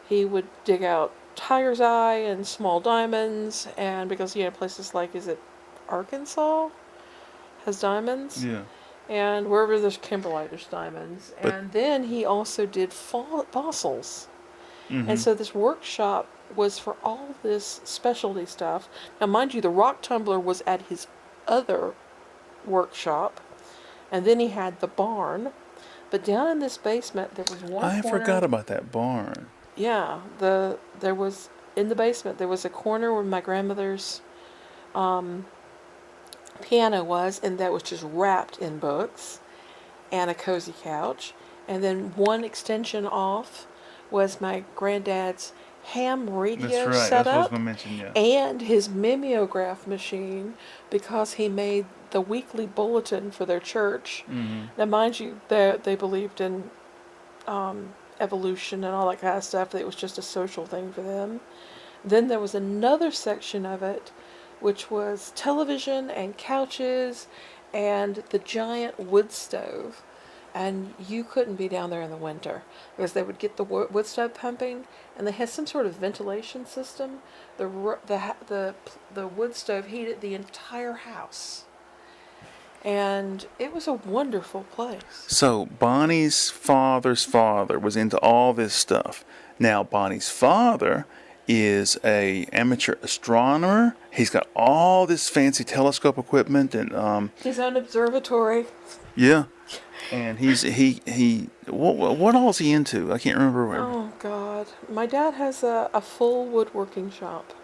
he would dig out tiger's eye and small diamonds. And because, places like, is it Arkansas has diamonds? Yeah. And wherever there's kimberlite, there's diamonds. But- And then he also did fossils. Mm-hmm. And so this workshop was for all this specialty stuff. Now, mind you, the rock tumbler was at his other workshop. And then he had the barn. But down in this basement, there was one I corner. forgot about that barn. Yeah, there was, in the basement, there was a corner where my grandmother's piano was, and that was just wrapped in books, and a cozy couch. And then one extension off was my granddad's ham radio That's right. That's what I was setup going to mention. Yeah. and his mimeograph machine, because he made the weekly bulletin for their church. Mm-hmm. Now, mind you, they believed in evolution and all that kind of stuff. It was just a social thing for them. Then there was another section of it, which was television and couches and the giant wood stove. And you couldn't be down there in the winter because they would get the wood stove pumping, and they had some sort of ventilation system. The wood stove heated the entire house, and it was a wonderful place. So Bonnie's father's father was into all this stuff. Now Bonnie's father is a amateur astronomer. He's got all this fancy telescope equipment and His own observatory. yeah. And what all is he into? I can't remember. Oh God, my dad has a full woodworking shop,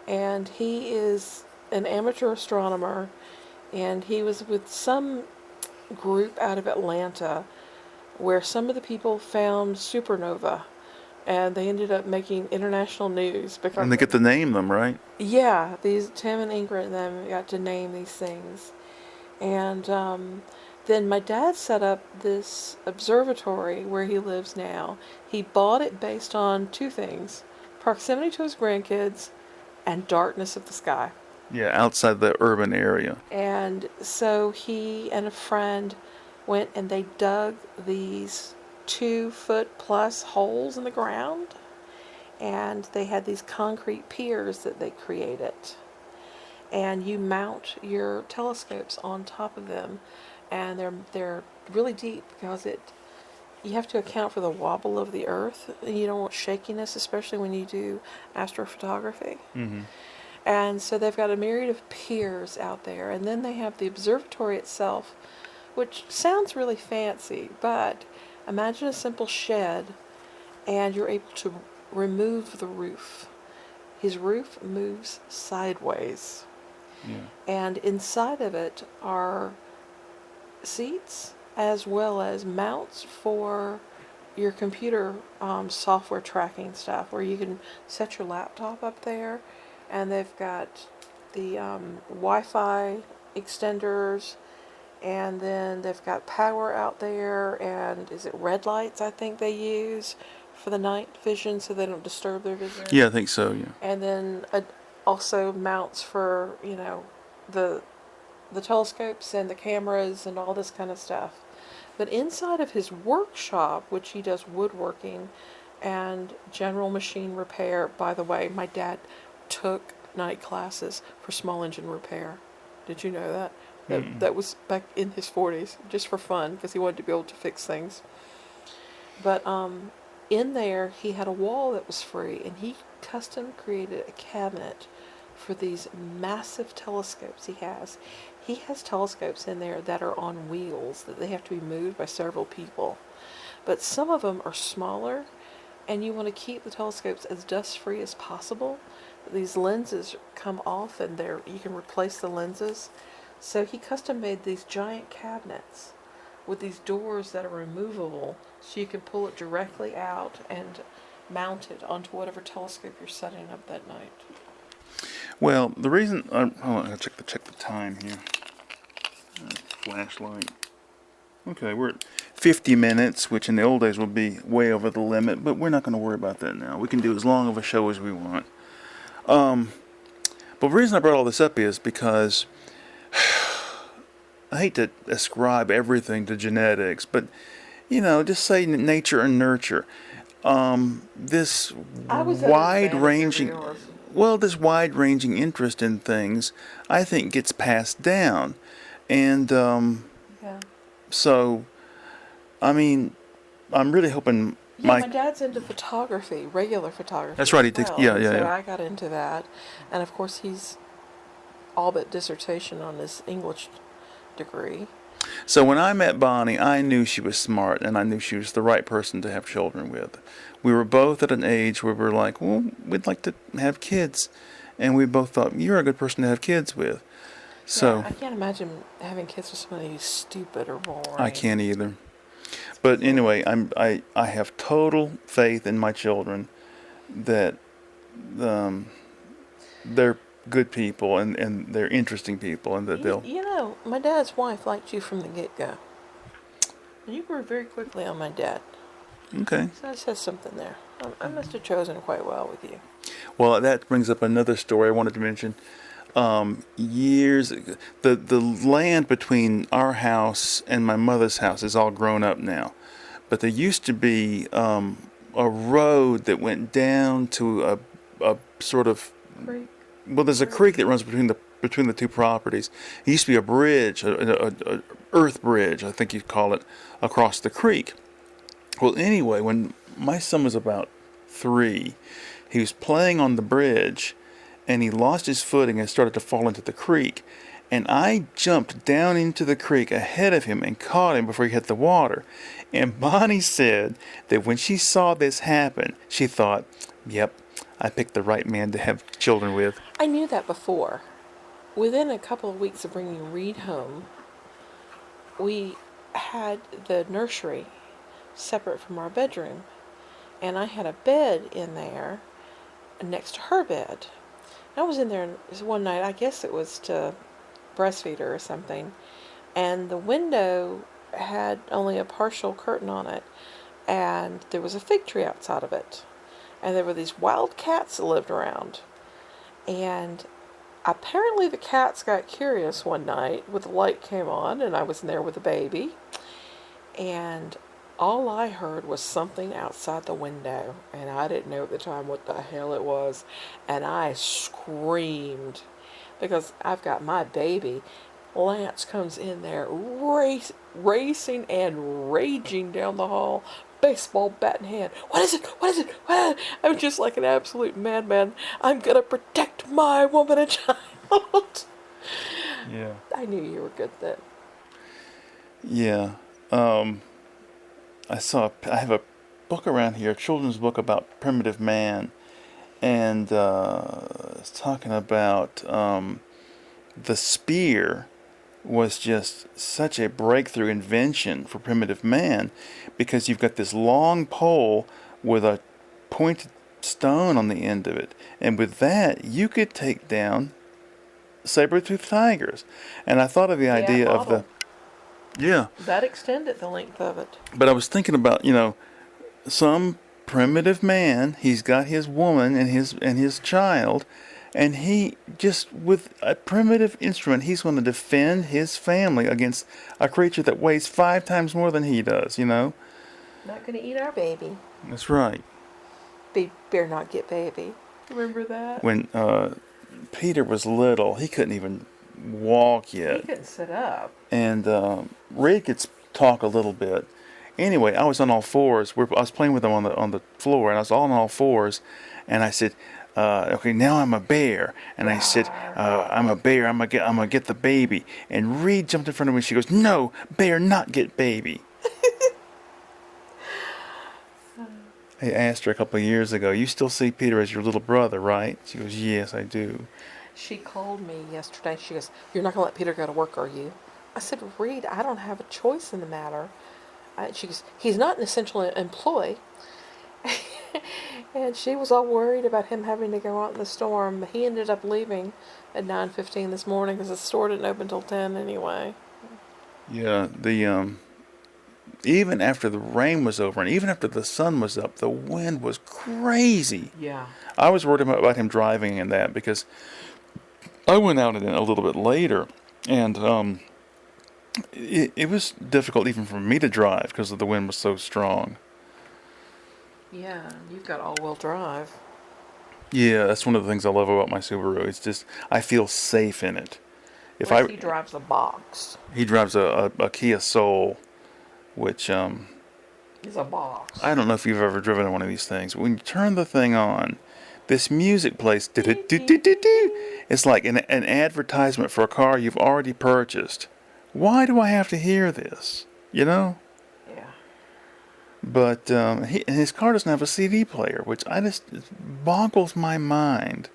and he is an amateur astronomer, and he was with some group out of Atlanta where some of the people found supernova, and they ended up making international news because And they get to name them, right? yeah, these Tim and Ingrid and them got to name these things. And then my dad set up this observatory where he lives now. He bought it based on two things: proximity to his grandkids and darkness of the sky. Yeah, outside the urban area. And so he and a friend went and they dug these 2-foot plus holes in the ground, and they had these concrete piers that they created, and you mount your telescopes on top of them, and they're really deep because you have to account for the wobble of the earth. You don't want shakiness, especially when you do astrophotography. Mm-hmm. And so they've got a myriad of piers out there, and then they have the observatory itself, which sounds really fancy, but imagine a simple shed, and you're able to remove the roof. His roof moves sideways, Yeah. and inside of it are seats as well as mounts for your computer software tracking stuff, where you can set your laptop up there, and they've got the Wi-Fi extenders, and then they've got power out there, and is it red lights I think they use for the night vision so they don't disturb their vision. Yeah, I think so. Yeah. And then also mounts for the telescopes and the cameras and all this kind of stuff. But inside of his workshop, which he does woodworking and general machine repair. By the way, my dad took night classes for small engine repair. Did you know that? That was back in his 40s, just for fun, because he wanted to be able to fix things. But in there, he had a wall that was free, and he custom created a cabinet for these massive telescopes he has. He has telescopes in there that are on wheels that they have to be moved by several people. But some of them are smaller, and you want to keep the telescopes as dust free as possible. These lenses come off, and you can replace the lenses. So he custom made these giant cabinets with these doors that are removable, so you can pull it directly out and mount it onto whatever telescope you're setting up that night. Well, the reason hold on, I gotta check the time here. Flashlight. Okay, we're at 50 minutes, which in the old days would be way over the limit, but we're not going to worry about that now. We can do as long of a show as we want. But the reason I brought all this up is because I hate to ascribe everything to genetics, but just say nature and nurture. This wide-ranging, this wide-ranging interest in things, I think, gets passed down, and Yeah. so, I mean, I'm really hoping My dad's into photography, regular photography. That's right, he as takes- well. yeah, And yeah, so yeah. I got into that, and of course he's all but dissertation on his English degree. So when I met Bonnie, I knew she was smart, and I knew she was the right person to have children with. We were both at an age where we were like, well, we'd like to have kids, and we both thought, you're a good person to have kids with. So Yeah, I can't imagine having kids with somebody who's stupid or boring. I can't either. But anyway, I have total faith in my children that they're good people and they're interesting people, and that they'll. My dad's wife liked you from the get-go. And you grew very quickly on my dad. Okay. So that says something there. I must have chosen quite well with you. Well, that brings up another story I wanted to mention. Years ago, the land between our house and my mother's house is all grown up now, but there used to be a road that went down to a sort of. Great. Well, there's a creek that runs between the two properties. It used to be a bridge, a earth bridge, I think you'd call it, across the creek. Well, anyway, when my son was about 3, he was playing on the bridge, and he lost his footing and started to fall into the creek. And I jumped down into the creek ahead of him and caught him before he hit the water. And Bonnie said that when she saw this happen, she thought, yep, I picked the right man to have children with. I knew that before. Within a couple of weeks of bringing Reed home, we had the nursery separate from our bedroom. And I had a bed in there next to her bed. I was in there one night, I guess it was to breastfeed her or something, and the window had only a partial curtain on it, and there was a fig tree outside of it, and there were these wild cats that lived around, and apparently the cats got curious one night when the light came on, and I was in there with a baby, and all I heard was something outside the window, and I didn't know at the time what the hell it was, and I screamed because I've got my baby. Lance comes in there racing and raging down the hall, baseball bat in hand. What is it? What is it? What is it? I'm just like an absolute madman. I'm gonna protect my woman and child. Yeah. I knew you were good then. Yeah. I have a book around here, a children's book about primitive man, and it's talking about the spear was just such a breakthrough invention for primitive man, because you've got this long pole with a pointed stone on the end of it, and with that you could take down saber-toothed tigers. And I thought of the idea of the that extended the length of it. But I was thinking about, some primitive man, he's got his woman and his child, and he just, with a primitive instrument, he's going to defend his family against a creature that weighs 5 times more than he does, Not gonna eat our baby. That's right. Better not get baby. Remember that? When Peter was little, he couldn't even walk He yet. couldn't sit up. And Ray could talk a little bit. Anyway, I was on all fours. I was playing with him on the floor, and I was on all fours. And I said, Okay, now I'm a bear. And I said, I'm a bear. I'm gonna get the baby. And Reed jumped in front of me. She goes, no, bear, not get baby. I asked her a couple of years ago, you still see Peter as your little brother, right? She goes, yes, I do. She called me yesterday. She goes, "You're not going to let Peter go to work, are you?" I said, "Reed, I don't have a choice in the matter." She goes, "He's not an essential employee." And she was all worried about him having to go out in the storm. He ended up leaving at 9:15 this morning because the store didn't open till 10 anyway. Yeah, even after the rain was over and even after the sun was up, the wind was crazy. Yeah. I was worried about him driving in that because I went out in it a little bit later, and it was difficult even for me to drive because the wind was so strong. Yeah, you've got all-wheel drive. Yeah, that's one of the things I love about my Subaru. It's just I feel safe in it. He drives a box. He drives a Kia Soul, which It's a box. I don't know if you've ever driven one of these things. When you turn the thing on, this music plays. It's like an advertisement for a car you've already purchased. Why do I have to hear this? You know? Yeah. But his car doesn't have a CD player, which it boggles my mind.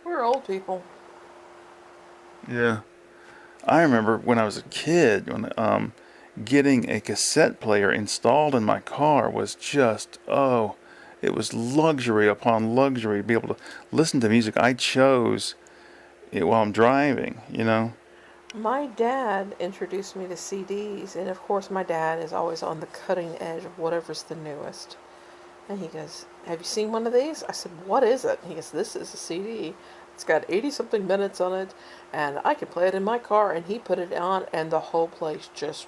We're old people. Yeah. I remember when I was a kid, when getting a cassette player installed in my car was just, it was luxury upon luxury to be able to listen to music I chose while I'm driving, you know? My dad introduced me to CDs, and of course my dad is always on the cutting edge of whatever's the newest. And he goes, "Have you seen one of these?" I said, "What is it?" He goes, "This is a CD. It's got 80-something minutes on it, and I could play it in my car." And he put it on, and the whole place just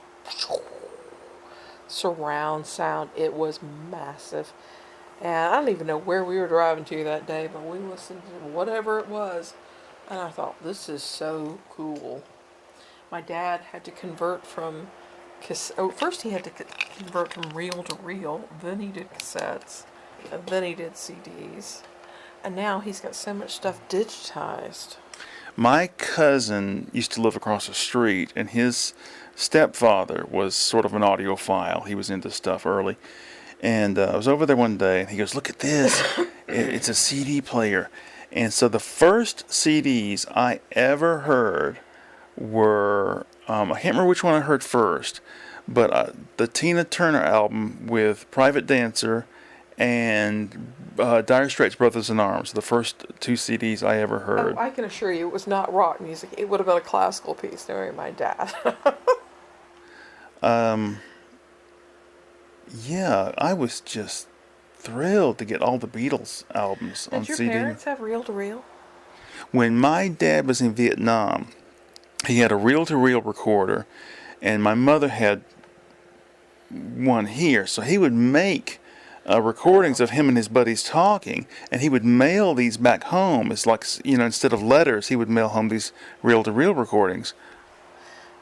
surround sound. It was massive. And I don't even know where we were driving to that day, but we listened to whatever it was, and I thought, this is so cool. My dad had to convert from first he had to convert from reel to reel, then he did cassettes, and then he did CDs. And now he's got so much stuff digitized. My cousin used to live across the street, and his stepfather was sort of an audiophile. He was into stuff early. And I was over there one day, and he goes, "Look at this. It's a CD player." And so the first CDs I ever heard were, I can't remember which one I heard first, but the Tina Turner album with Private Dancer and Dire Straits' Brothers in Arms, the first two CDs I ever heard. Oh, I can assure you it was not rock music. It would have been a classical piece knowing my dad. Yeah, I was just thrilled to get all the Beatles albums on Did CD. your parents have reel to reel? When my dad was in Vietnam, he had a reel-to-reel recorder, and my mother had one here. So he would make recordings of him and his buddies talking, and he would mail these back home. It's like, instead of letters, he would mail home these reel-to-reel recordings.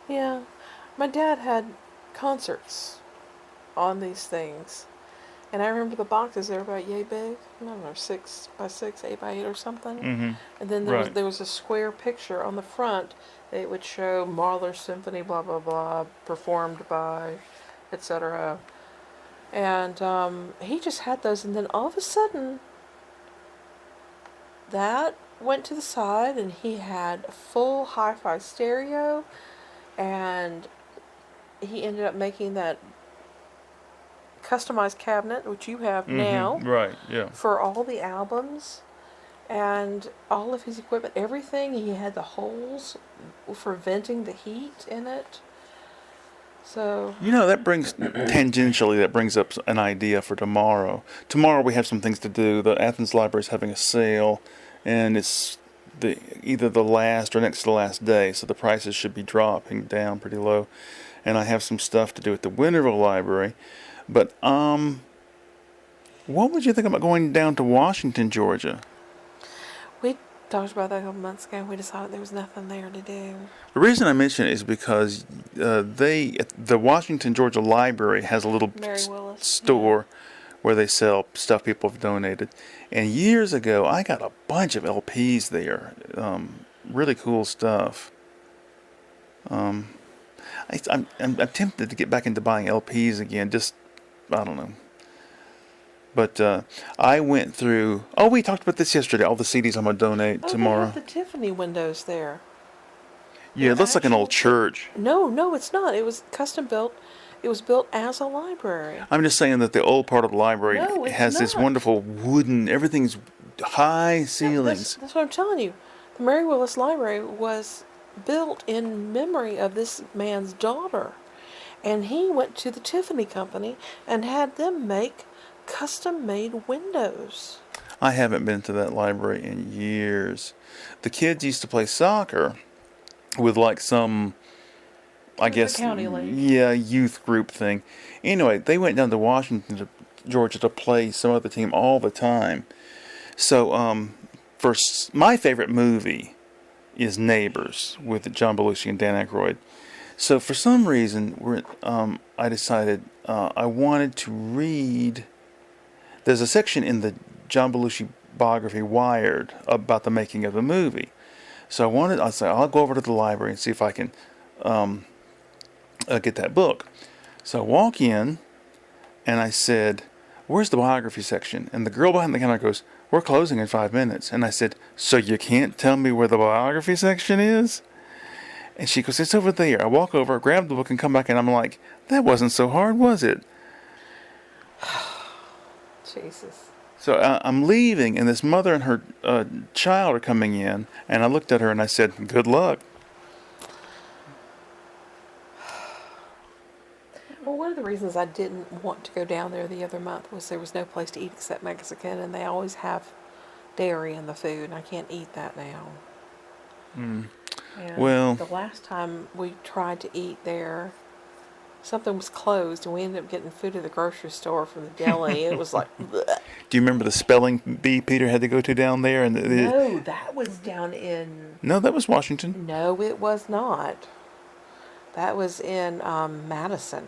Yeah. My dad had concerts on these things. And I remember the boxes, they were about yay big. I don't know, 6 by 6, 8 by 8 or something. Mm-hmm. And then there was a square picture on the front. It would show Mahler Symphony, blah, blah, blah, performed by, etc. And he just had those. And then all of a sudden, that went to the side, and he had a full hi-fi stereo. And he ended up making that customized cabinet, which you have now, Right, yeah. for all the albums and all of his equipment, everything. He had the holes for venting the heat in it. So That brings up an idea for tomorrow. Tomorrow we have some things to do. The Athens Library is having a sale, and it's either the last or next to the last day, so the prices should be dropping down pretty low. And I have some stuff to do at the Winterville Library. But what would you think about going down to Washington, Georgia? we talked about that a couple months ago, and we decided there was nothing there to do. The reason I mention it is because the Washington, Georgia Library has a little Mary Willis, store where they sell stuff people have donated. And years ago, I got a bunch of LPs there. Really cool stuff. I'm tempted to get back into buying LPs again. Just, I don't know. But I went through. Oh, we talked about this yesterday. All the CDs I'm gonna donate Oh, tomorrow. they have the Tiffany windows there. Yeah, it looks like an old church. No, no, it's not. It was custom built. It was built as a library. I'm just saying that the old part of the library No, it's has this not. wonderful wooden. Everything's high ceilings. That's what I'm telling you. The Mary Willis Library was built in memory of this man's daughter. And he went to the Tiffany Company and had them make custom made windows. I haven't been to that library in years. The kids used to play soccer with like some, I With the guess, county league. yeah, youth group thing. Anyway, they went down to Washington, Georgia to play some other team all the time. So, my favorite movie is Neighbors with John Belushi and Dan Aykroyd. So for some reason, I decided I wanted to read. There's a section in the John Belushi biography, Wired, about the making of the movie. So I said, I'll go over to the library and see if I can get that book. So I walk in, and I said, "Where's the biography section?" And the girl behind the counter goes, "We're closing in 5 minutes." And I said, "So you can't tell me where the biography section is?" And she goes, "It's over there." I walk over, grab the book, and come back, and I'm like, "That wasn't so hard, was it?" Jesus. So I'm leaving, and this mother and her child are coming in, and I looked at her and I said, "Good luck." Well, one of the reasons I didn't want to go down there the other month was there was no place to eat except Mexican, and they always have dairy in the food, and I can't eat that now. And Well- the last time we tried to eat there, something was closed, and we ended up getting food at the grocery store from the deli. It was like, bleh. Do you remember the spelling bee Peter had to go to down there? And No, that was down in. No, that was Washington. No, it was not. That was in Madison.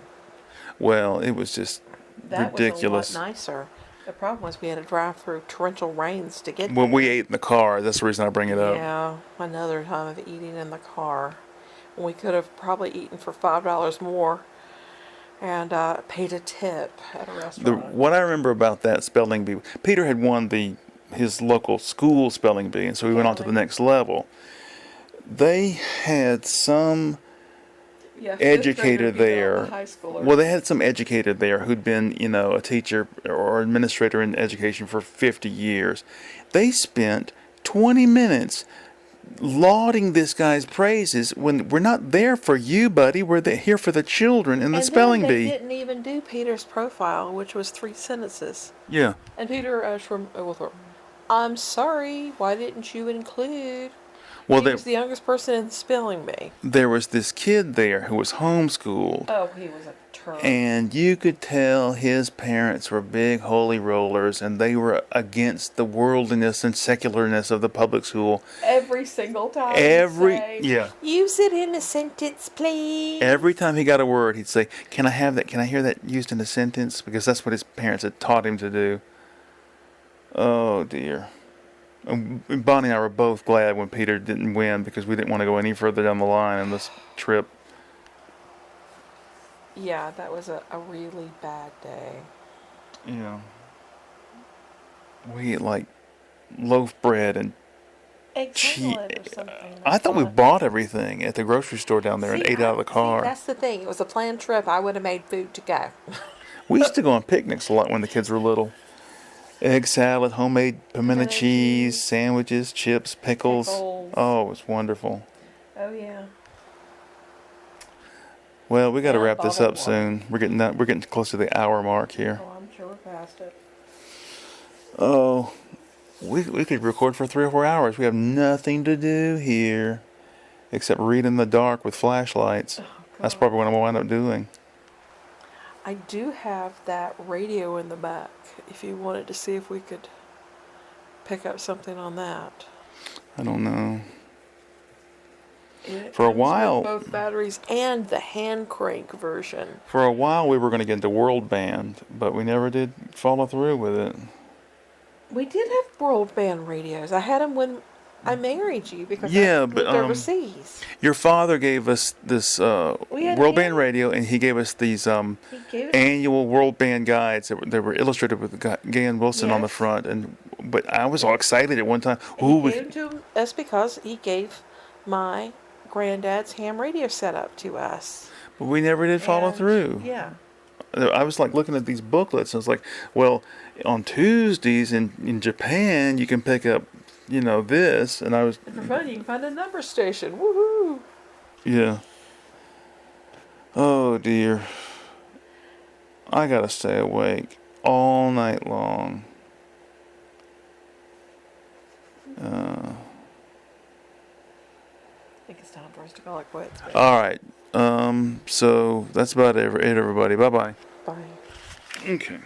Well, it was just That ridiculous. was a lot nicer. The problem was we had to drive through torrential rains to get When there. we ate in the car, that's the reason I bring it up. Yeah, another time of eating in the car. We could have probably eaten for $5 more and paid a tip at a restaurant. What I remember about that spelling bee, Peter had won his local school spelling bee, and so we went on to the next level. They had some Yeah, educator there. High schooler. Well, they had some educator there who'd been, a teacher or administrator in education for 50 years. They spent 20 minutes lauding this guy's praises when we're not there for you, buddy. We're here for the children in the and spelling then they bee. didn't even do Peter's profile, which was 3 sentences. Yeah. And Peter I'm sorry, why didn't you include? Well, He was the youngest person in the spelling bee. there was this kid there who was homeschooled. Oh, he was a turd. And you could tell his parents were big holy rollers, and they were against the worldliness and secularness of the public school. Every single time. Yeah. Use it in a sentence, please. Every time he got a word, he'd say, "Can I have that? Can I hear that used in a sentence?" Because that's what his parents had taught him to do. Oh dear. And Bonnie and I were both glad when Peter didn't win because we didn't want to go any further down the line on this trip. Yeah, that was a really bad day. Yeah. We ate like loaf bread and Egg cheese. salad or something. I thought we bought everything at the grocery store down there and ate out of the car. See, that's the thing. It was a planned trip. I would have made food to go. We used to go on picnics a lot when the kids were little. Egg salad, homemade pimento cheese, sandwiches, chips, pickles. Oh, it was wonderful. Oh, yeah. Well, we got to Yeah, wrap this bottled up soon. We're getting close to the hour mark here. Oh, I'm sure we're past it. Oh, we could record for 3 or 4 hours. We have nothing to do here except read in the dark with flashlights. That's probably what I'm going to wind up doing. I do have that radio in the back if you wanted to see if we could pick up something on that. I don't know. It For a comes with while, both batteries and the hand crank version. for a while we were going to get into World Band, but we never did follow through with it. We did have world band radios. I had them when I married you because I Yeah, but lived overseas. your father gave us this We had World Band hand- radio, and he gave us these He gave it. annual World Band guides that were illustrated with Gahan Wilson on the Yes. front. And but I was all excited at one time. He Ooh, gave to us because he gave my granddad's ham radio setup to us. but we never did follow And, through. Yeah. I was like looking at these booklets, and it's like, well, on Tuesdays in Japan you can pick up, this, and I was, And for fun, you can find a number station. Woohoo! yeah. Oh dear. I gotta stay awake all night long. I think it's time for us to call it quits. babe. All right. So that's about it, everybody. Bye bye. Bye. Okay.